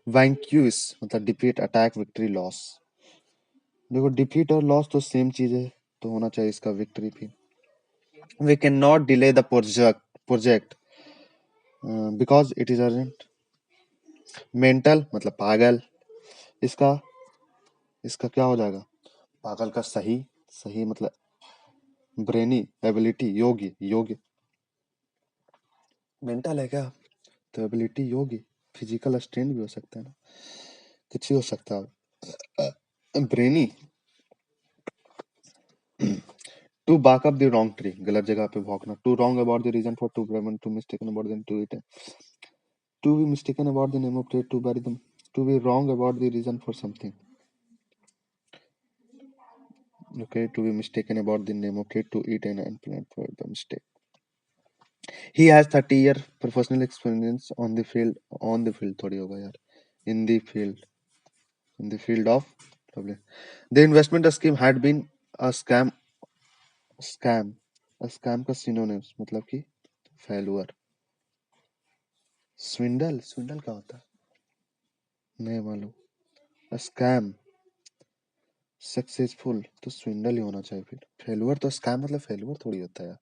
Vanquish मतलब डिफीट, अटैक, विक्ट्री, लॉस। देखो डिफीट और लॉस तो सेम चीज है, तो होना चाहिए इसका विक्ट्री भी। We can not delay the project because it is urgent. Mental मतलब पागल। इसका इसका क्या हो जाएगा? पागल का सही, सही मतलब ब्रेनी, एबिलिटी, योग्य, योग्य। मेंटल है क्या? तो एबिलिटी योग्य, फिजिकल स्ट्रेंथ भी हो सकता है ना, कुछ भी हो सकता है। Brainy, to bark up the wrong tree, गलत जगह पे भौंकना। To wrong about the reason for to prevent, to mistaken about them to it, to be mistaken about the name of tree, to bury them, to be wrong about the reason for something. Okay, to be mistaken about the name of tree, to eat and plant for the mistake. He has 30-year professional experience on the field थोड़ी होगा यार, in the field of public. The investment scheme had been a scam a scam का synonyms मतलब कि failure। swindle क्या होता है नहीं मालूम। a scam सक्सेसफुल तो swindle ही होना चाहिए, फिर failure तो scam मतलब failure थोड़ी होता है यार।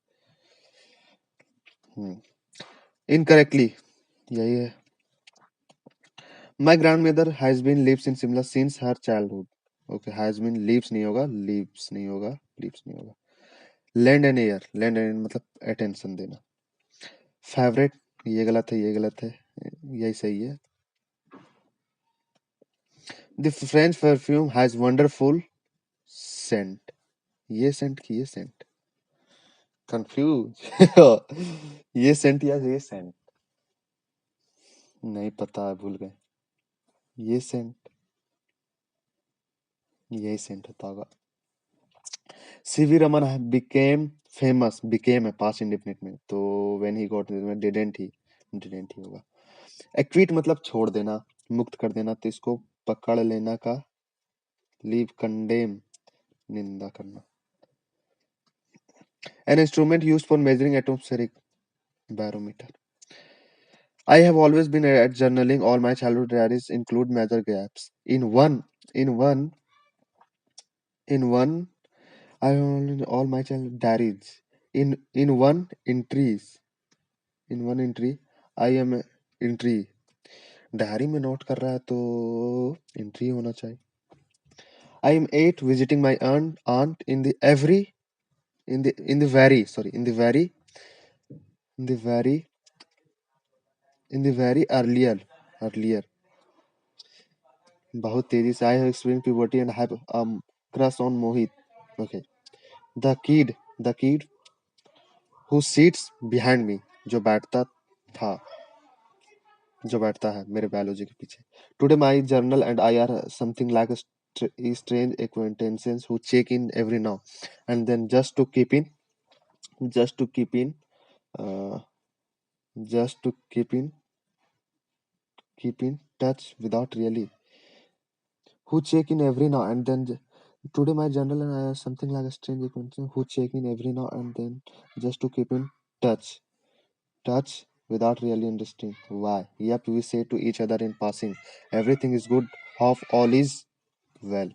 इनकरेक्टली यही है। My grandmother has been lives in Simla since her childhood. Okay, has been lives नहीं होगा, lives नहीं होगा, lives नहीं होगा। Lend an ear, lend an ear मतलब attention देना। Favorite ये गलत है, ये गलत है, यही सही है। The French perfume has wonderful scent. ये scent की ये scent confuse। ये scent या ये scent नहीं पता, भूल गए। ये scent यही scent होता होगा। CV Raman became famous, became है past indefinite में, तो when he got में didn't ही होगा। acquit मतलब छोड़ देना, मुक्त कर देना, तो इसको पकड़ लेना का leave, condemn निंदा करना। an instrument used for measuring atmospheric, barometer। I have always been at journaling. All my childhood diaries include major gaps. In one, in one, I have all my childhood diaries. In one entries, in one entry, I am entry। Diary में note कर रहा है तो entry होना चाहिए। I am 8 visiting my aunt in the every in the very sorry in the very earlier बहुत तेजी से। I have experienced puberty and have crush on Mohit। Okay, the kid who sits behind me, जो था जो बैठता है मेरे biology के पीछे। Today my journal and I are something like a strange acquaintances who check in every now and then just to keep in uh, just to keep in touch without really, who check in every now and then. Today my journal and I are something like a strange acquaintance who check in every now and then just to keep in touch without really understanding why. Yep, we say to each other in passing, everything is good, hope all is well।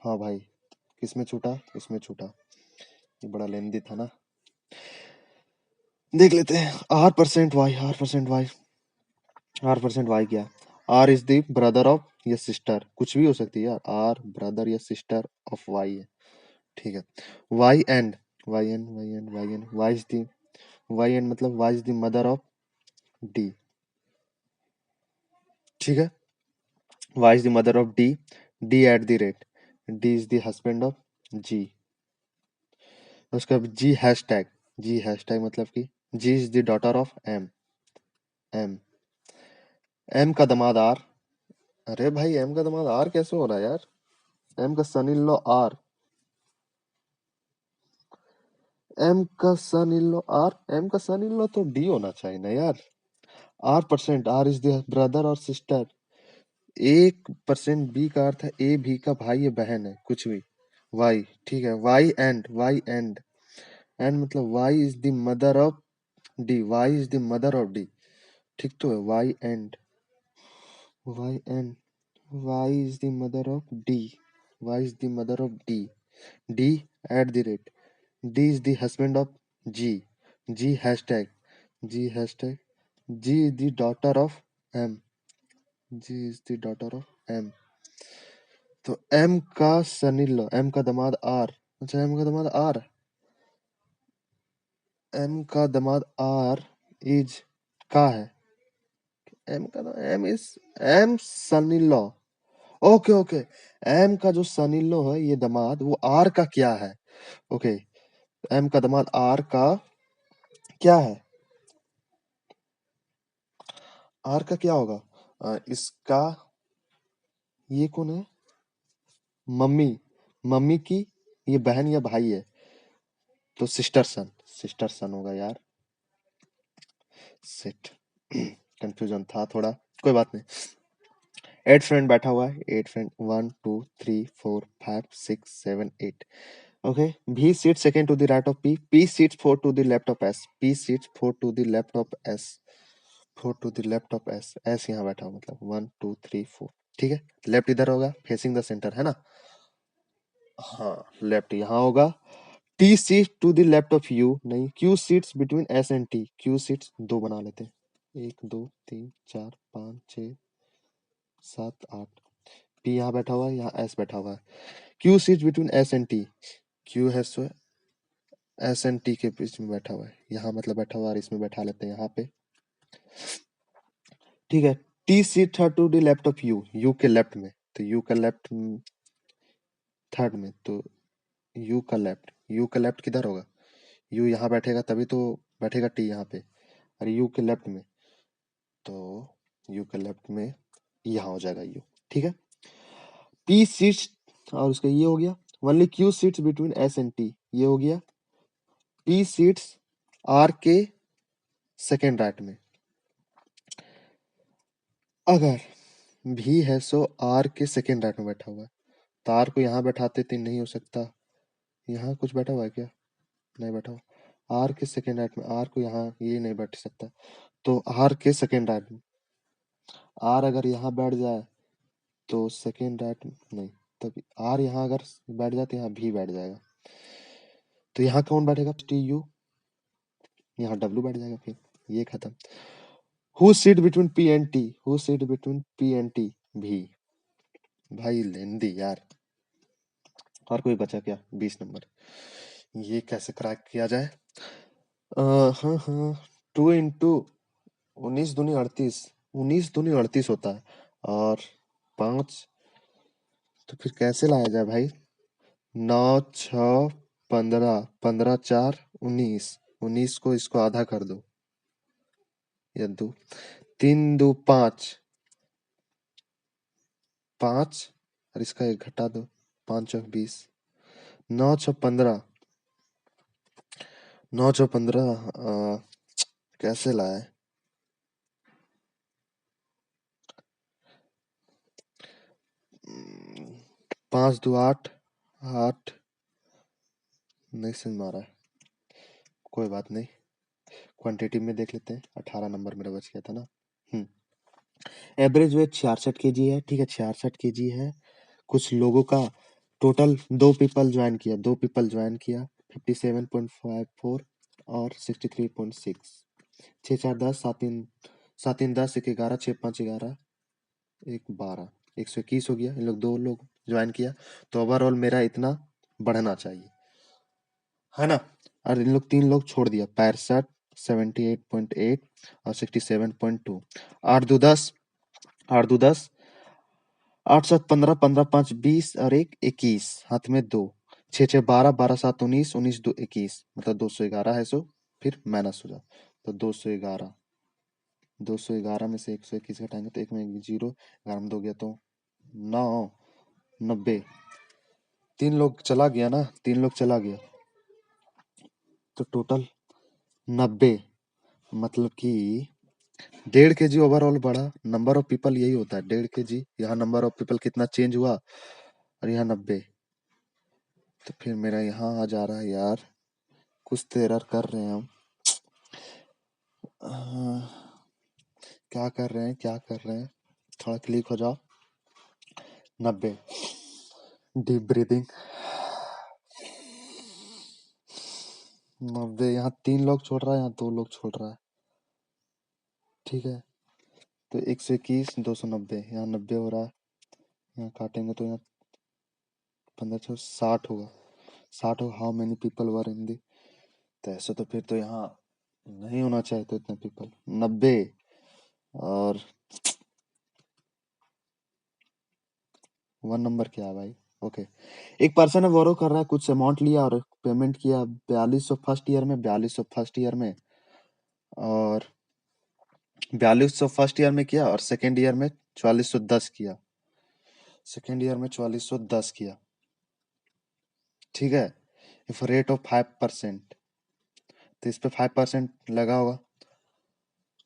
हाँ भाई, किसमें छूटा? इसमें छूटा। ये बड़ा लेंदी था ना। देख लेते हैं। R% क्या? R is the brother of या सिस्टर, कुछ भी हो सकती है यार। R ब्रदर या सिस्टर ऑफ Y है, ठीक है। Y एंड Y एंड मतलब Y is the mother of D, ठीक है। Y is the mother of D, D at the rate, D is the husband of G। उसका G hashtag मतलब कि G is the daughter of M का दामाद R। अरे भाई M का दामाद R कैसे हो रहा है यार? M का son in law R, M का son in law R, M का सन इन लॉ तो D होना चाहिए ना यार। R is the ब्रदर और सिस्टर। 1% B का अर्थ है A भी का भाई या बहन है, कुछ भी। Y, ठीक है। Y and एंड मतलब Y is the mother of D, Y is the mother of D, ठीक तो है, Y and Y and Y is the mother of D, Y is the mother of D, D at the rate, D is the husband of G, G hashtag, G hashtag, G is the daughter of M, G is the daughter of M, तो M का son in law, M का दामाद are, अच्छा M का दामाद are, M का दामाद are is का है, एम का M is M son in law, okay okay, M का जो सन इन लॉ है ये दामाद, वो आर का क्या है, ओके, एम का दामाद आर का क्या है, आर का क्या होगा, इसका, ये कौन है, मम्मी, मम्मी की ये बहन या भाई है, तो सिस्टर सन, सिस्टर सन होगा यार, सिट कंफ्यूजन था थोड़ा, कोई बात नहीं। 8 फ्रेंड बैठा हुआ है, 8 friend, 1 2 3 4 5 6 7 8, okay, V sits second to the right of P, P sits 4 to the left of S, P sits 4 to the left of S, 4 to the left of S, S यहाँ बैठा हो मतलब 1 2 3 4, ठीक है, left इधर होगा facing the centre है ना, हाँ लेफ्ट यहाँ होगा, T sits to the left of U, नहीं, Q sits between S and T, Q sits, दो बना लेते हैं, 1 2 3 4 5 6 7 8, P यहाँ बैठा हुआ है, यहाँ S बैठा हुआ है, Q sits between S and T, Q है सो एस एंड टी के बीच में बैठा हुआ है, यहाँ मतलब बैठा हुआ है और इसमें बैठा लेते हैं यहाँ पे, ठीक है, T seat third to the left of U, U के लेफ्ट में, तो यू का लेफ्ट थर्ड में, तो यू का लेफ्ट किधर होगा, यू यहाँ बैठेगा तभी तो बैठेगा टी यहाँ पे, और यू के लेफ्ट में, तो यू के लेफ्ट में यहाँ हो जाएगा यू, ठीक है, पी सीट्स, और उसका ये हो गया, only Q seats between S and T, ये हो गया, पी सीट्स आर के सेकेंड राइट में, अगर भी है सो आर के सेकेंड राइट में बैठा हुआ है, तो आर को यहाँ बैठाते तो नहीं हो सकता, यहाँ कुछ बैठा हुआ है क्या, नहीं बैठा हुआ, आर के सेकेंड राइट में, आर को यहाँ ये नहीं बैठ सकता, तो आर के सेकेंड राइट में, आर अगर यहाँ बैठ जाए तो सेकेंड राइट नहीं, तब आर यहाँ अगर बैठ जाए तो यहाँ भी बैठ जाएगा, तो यहाँ कौन बैठेगा, टी यू, यहाँ डब्ल्यू बैठ जाएगा, फिर ये खत्म, who seat between P and T, who seat between P and T, भी, भाई लेंदी यार, और कोई बचा क्या, 20 नंबर, ये कैसे क्रैक किया जाए, हाँ हाँ, 2 इंटू 19 दूनी 38, 19 दूनी 38 होता है, और 5, तो फिर कैसे लाया जाए भाई, 9 6 15, 15 4 19, 19 को इसको आधा कर दो, या 2 3 2 5, 5 और इसका एक घटा दो, 5 और 20, 9 6 15, 9 6 15, कैसे लाए, 5 2 8, 8 नहीं समझ में आ रहा है, कोई बात नहीं, क्वांटिटी में देख लेते हैं, 18 नंबर मेरा बच गया था ना, एवरेज वेट 66 kg है, ठीक है, 66 kg है, कुछ लोगों का टोटल, दो पीपल ज्वाइन किया 57.54 और 63.6, 6 4 10, 7 3 10, 1 11, 6 5 11, 1 12, 121 हो गया, इन लोग दो लोग ज्वाइन किया, तो ओवरऑल मेरा इतना बढ़ना चाहिए, है ना, और इन लोग 3 लोग छोड़ दिया, 65 78.8 और 67.2, 8 2 10, 8 2 10, 8 7 15, 15 5 20 और 1 21, हाथ में 2, 6 6 12, 12 7 19, 19 2 21, मतलब 211 है, सो फिर माइनस हो जाओ, तो 211, 211 में से 121 घटाएंगे तो एक में 0, 11 में 2 गया तो 9, 90, 3 लोग चला गया ना, 3 लोग चला गया, तो टोटल 90, मतलब कि 1.5 kg ओवरऑल बढ़ा, नंबर ऑफ पीपल यही होता है 1.5 kg, यहाँ नंबर ऑफ पीपल कितना चेंज हुआ, और यहाँ 90, तो फिर मेरा यहाँ आ जा रहा है यार कुछ तो एरर कर रहे हैं हम। क्या कर रहे हैं? थोड़ा क्लिक हो जाओ। 90। Deep breathing. 90। यहाँ 3 लोग छोड़ रहा है, यहाँ 2 लोग छोड़ रहा है। ठीक है, तो 121, 290, यहाँ 90 हो रहा है। यहाँ काटेंगे तो यहाँ 15 60 होगा। 60 होगा। हाउ मेनी पीपल वर इन दी, तो ऐसे तो फिर तो यहाँ नहीं होना चाहिए तो इतने पीपल। 90 और 1 नंबर क्या है भाई? ओके, एक पर्सन है बोरो कर रहा है, कुछ अमाउंट लिया और पेमेंट किया 4200 फर्स्ट ईयर में, 4200 फर्स्ट ईयर में, और 4200 फर्स्ट ईयर में किया, और सेकेंड ईयर में 4410 किया। सेकेंड ईयर में 4410 किया। ठीक है, इफ रेट ऑफ 5%, तो इस पे 5% लगा होगा।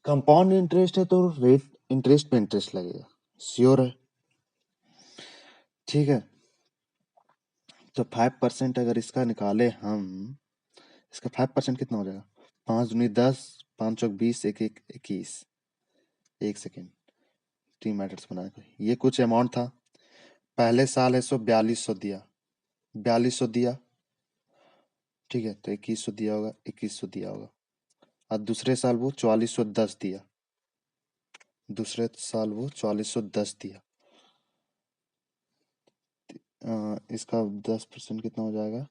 कंपाउंड इंटरेस्ट है तो रेट इंटरेस्ट पे इंटरेस्ट लगेगा, श्योर है। ठीक है, तो 5% अगर इसका निकाले हम, इसका 5% कितना हो जाएगा? 5 दूनी 10, 5 चौक 20, 1 1 21। एक सेकेंड, 3 मैट्रिक्स बना के ये कुछ अमाउंट था। पहले साल है सो 4200 दिया, 4200 दिया। ठीक है, तो 2100 दिया होगा, 2100 दिया होगा। और दूसरे साल वो 4410 दिया, दूसरे साल वो 4410 दिया। इसका 10% कितना हो जाएगा?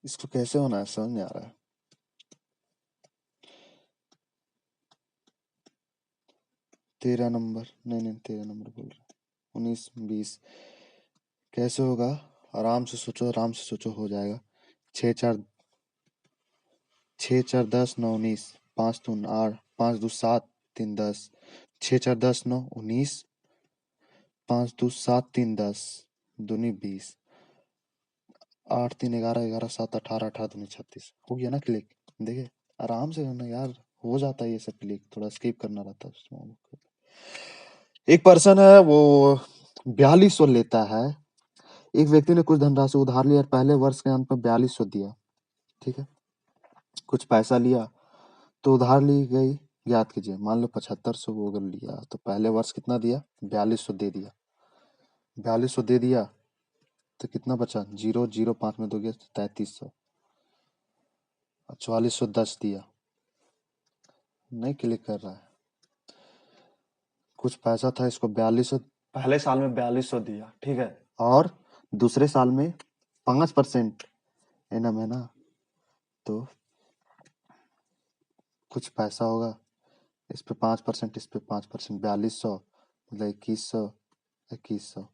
इसको कैसे होना है समझ नहीं आ रहा है। तेरह नंबर, नहीं 13 नंबर बोल रहा, 19 20 कैसे होगा? आराम से सोचो, हो जाएगा। 6 4 10 9 19, 5 2 8, 5 2 7 3 10, 6 4 10 9 19, 5 2 7 3 10, दूनी 20, 8 3 11 11 7 18 18 दूनी 36। हो गया ना क्लिक? देखिए, आराम से करना यार, हो जाता है ये सब क्लिक, थोड़ा स्किप करना रहता है उसमें। एक पर्सन है वो 4200 लेता है। एक व्यक्ति ने कुछ धनराशि उधार लिया और पहले वर्ष के अंत में 4200 दिया। ठीक है, कुछ पैसा लिया तो उधार ली गई ज्ञात कीजिए। मान लो 7500 वो अगर लिया तो पहले वर्ष कितना दिया? 4200 दे दिया। 4200 दे दिया तो कितना बचा? 0 0 5 में दोगे 3300। 4410 दिया, नहीं क्लिक कर रहा है। कुछ पैसा था, इसको 4200 पहले साल में 4200 दिया। ठीक है, और दूसरे साल में 5% एनम है ना, तो कुछ पैसा होगा। इस पे 5%, इस पे 5%, 4200 मतलब 2100, 2100।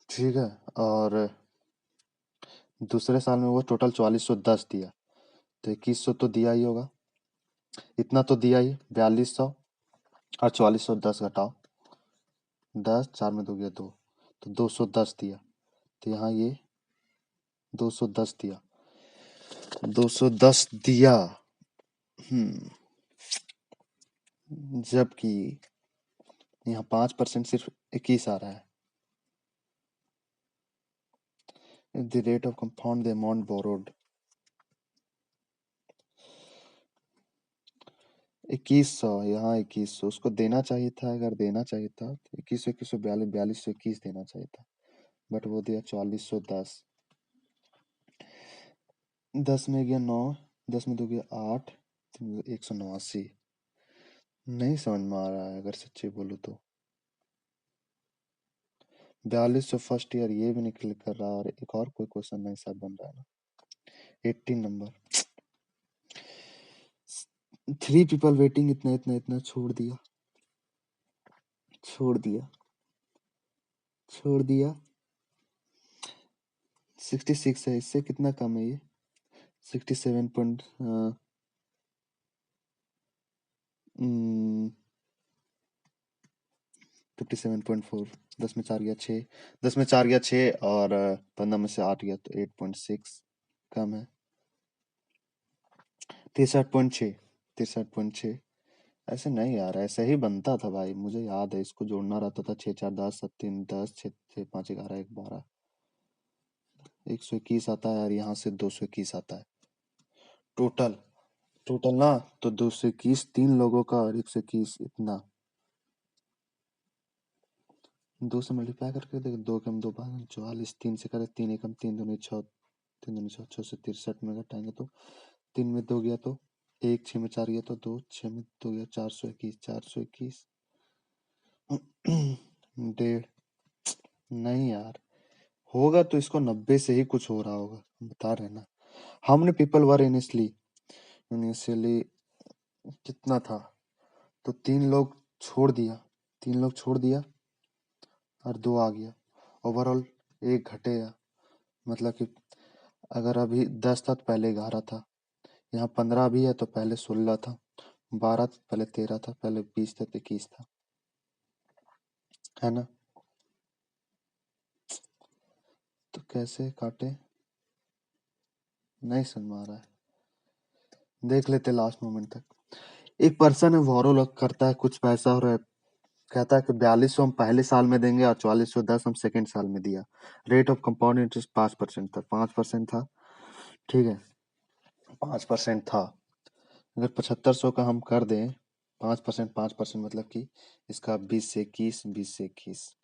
ठीक है, और दूसरे साल में वो टोटल 4410 दिया, तो 2100 तो दिया ही होगा, इतना तो दिया ही। 4200 और 4410 घटाओ, 10 4 में 2 गया 2, तो 210 दिया। तो यहाँ ये 210 दिया, 210 दिया। जबकि यहाँ 5% सिर्फ 21 आ रहा है। The rate of compound the amount borrowed 2100, यहाँ 2100 उसको देना चाहिए था। अगर देना चाहिए था तो 2100 2100 42 42 21 देना चाहिए था, बट वो दिया 4410। 10 में गया 9, 10 में 2 गया 8, 189। नहीं समझ में आ रहा है अगर सच्ची बोलूं तो। 4200 फर्स्ट ईयर, ये भी नहीं क्लिक कर रहा, और एक और कोई क्वेश्चन नहीं शायद बन रहा है ना। 18 नंबर, 3 पीपल वेटिंग, इतना इतना इतना छोड़ दिया, छोड़ दिया, छोड़ दिया। 66 है, इससे कितना कम है ये? 67 पॉइंट 57.4। 10 में 4 गया 6, 10 में 4 गया 6, और 15 में से 8 गया तो 8.6 कम है। 63.6, 63.6 ऐसे नहीं यार, ऐसे ही बनता था भाई, मुझे याद है। इसको जोड़ना रहता था 6 4 10 7 3 10 6 6 5 11 1 12 121 आता है, और यहाँ से 221 आता है टोटल। टोटल ना, तो 221 तीन लोगों का, और 121 इतना। 2 से मल्टीप्लाई करके देख, 2 के हम 2 बार 44, 3 से करे 3 एकम 3 दूनी 6, 3 दूनी 6, 6 से 63 में घटाएंगे तो 3 में 2 गया तो 1, 6 में 4 गया तो 2, 6 में 2 गया 421, 421 डेढ़। नहीं यार, होगा तो इसको 90 से ही कुछ हो रहा होगा, बता रहे ना। How many people were initially, initially कितना था, तो 3 लोग छोड़ दिया, 3 लोग छोड़ दिया और 2 आ गया। ओवरऑल 1 घटेगा, मतलब कि अगर अभी 10 था तो पहले 11 था, यहाँ 15 भी है तो पहले 16 था, 12 था पहले 13 था, पहले 20 था तो 21 था, है ना। तो कैसे काटे, नहीं समझ में आ रहा है, देख लेते लास्ट मोमेंट तक। एक पर्सन है, बोरो करता है कुछ पैसा, और कहता है कि 4200 हम पहले साल में देंगे और 4410 हम सेकेंड साल में दिया। रेट ऑफ कंपाउंड इंटरेस्ट 5% था, 5% था, ठीक है, 5% था। अगर 7500 का हम कर दें 5%, 5% मतलब कि इसका 20 से 21, 20 से 21,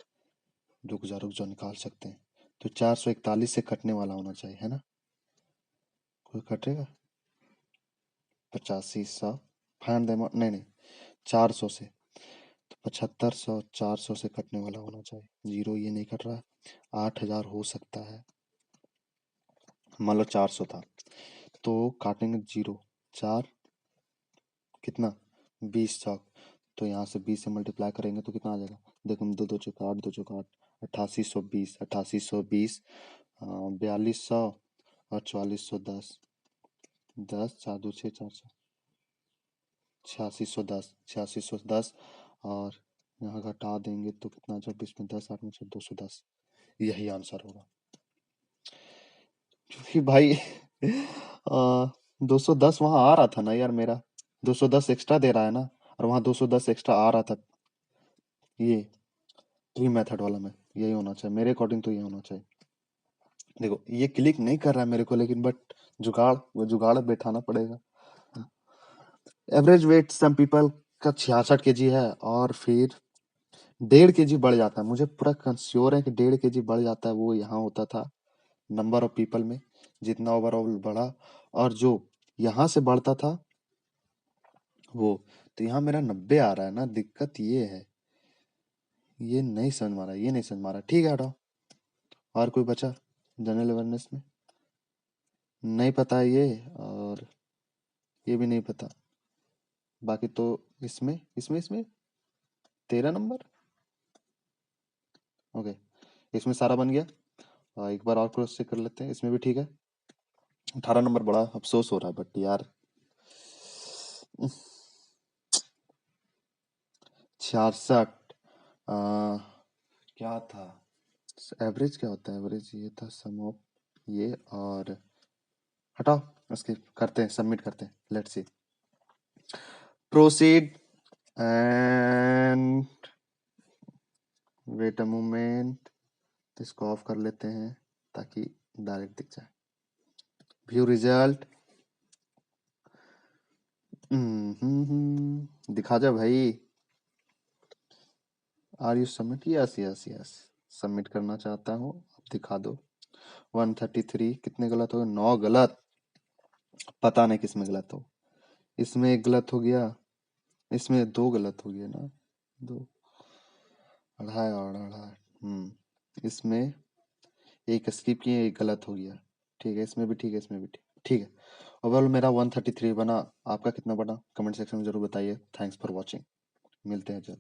रुक जा निकाल सकते हैं। तो 441 से कटने वाला होना चाहिए, है ना। कोई कटेगा 8500, फाइंड द अमाउंट, नहीं नहीं 400 से, तो 7500 400 से कटने वाला होना चाहिए। जीरो ये नहीं कट रहा है, 8000 हो सकता है, मान लो 400 था, तो काटेंगे जीरो, 4 कितना 20 चौक, तो यहाँ से 20 से मल्टीप्लाई करेंगे तो कितना आ जाएगा, देखो हम 2 2 चौका 8, 2 चौका 8, 8820, 8820, 4200 और 4410, 10 4 2 6 4 8610, 8610, और यहाँ घटा देंगे तो कितना, जब इसमें 10 8 में 210, यही आंसर होगा। क्योंकि भाई 210 वहां आ रहा था ना यार, मेरा 210 एक्स्ट्रा दे रहा है ना, और वहां 210 एक्स्ट्रा आ रहा था, ये ट्री मेथड वाला में यही होना चाहिए मेरे अकॉर्डिंग, तो ये होना चाहिए। देखो ये क्लिक नहीं कर रहा है मेरे को, लेकिन बट वो जुगाड़ बैठाना पड़ेगा। एवरेज वेट सम पीपल का 66 केजी है, और फिर 1.5 केजी बढ़ जाता है, मुझे पूरा कंश्योर है कि 1.5 केजी बढ़ जाता है, वो यहाँ होता था नंबर ऑफ पीपल में, जितना ओवरऑल बढ़ा, और जो यहाँ से बढ़ता था वो, तो यहाँ मेरा 90 आ रहा है ना, दिक्कत ये है, ये नहीं समझ में आ रहा, ये नहीं समझ में आ रहा, ठीक है हटाओ। और कोई बचा जनरल अवेयरनेस में, नहीं पता है ये, और ये भी नहीं पता, बाकी तो इसमें इसमें इसमें 13 नंबर, ओके, इसमें सारा बन गया। एक बार और क्रॉस चेक कर लेते हैं, इसमें भी ठीक है। 18 नंबर, बड़ा अफसोस हो रहा है बट यार 66 क्या था, एवरेज क्या होता है, एवरेज ये था सम ऑफ ये, और हटाओ उसके, करते हैं सबमिट करते हैं, let's see proceed, and wait a moment, इसको ऑफ कर लेते हैं ताकि डायरेक्ट दिख जाए। व्यू रिजल्ट, दिखा जा भाई, are you submit, yes yes yes, submit करना चाहता हूँ, अब दिखा दो। 133 कितने गलत हो गए, 9 गलत, पता नहीं किसमें गलत हो, इसमें एक गलत हो गया, इसमें 2 गलत हो गया ना, 2 अढ़ाई और अढ़ाई, इसमें एक स्किप किए, एक गलत हो गया, ठीक है, इसमें भी ठीक है, इसमें भी ठीक, ठीक है। ओवरऑल मेरा 133 बना, आपका कितना बना कमेंट सेक्शन में जरूर बताइए। थैंक्स फॉर वॉचिंग, मिलते हैं जल्द।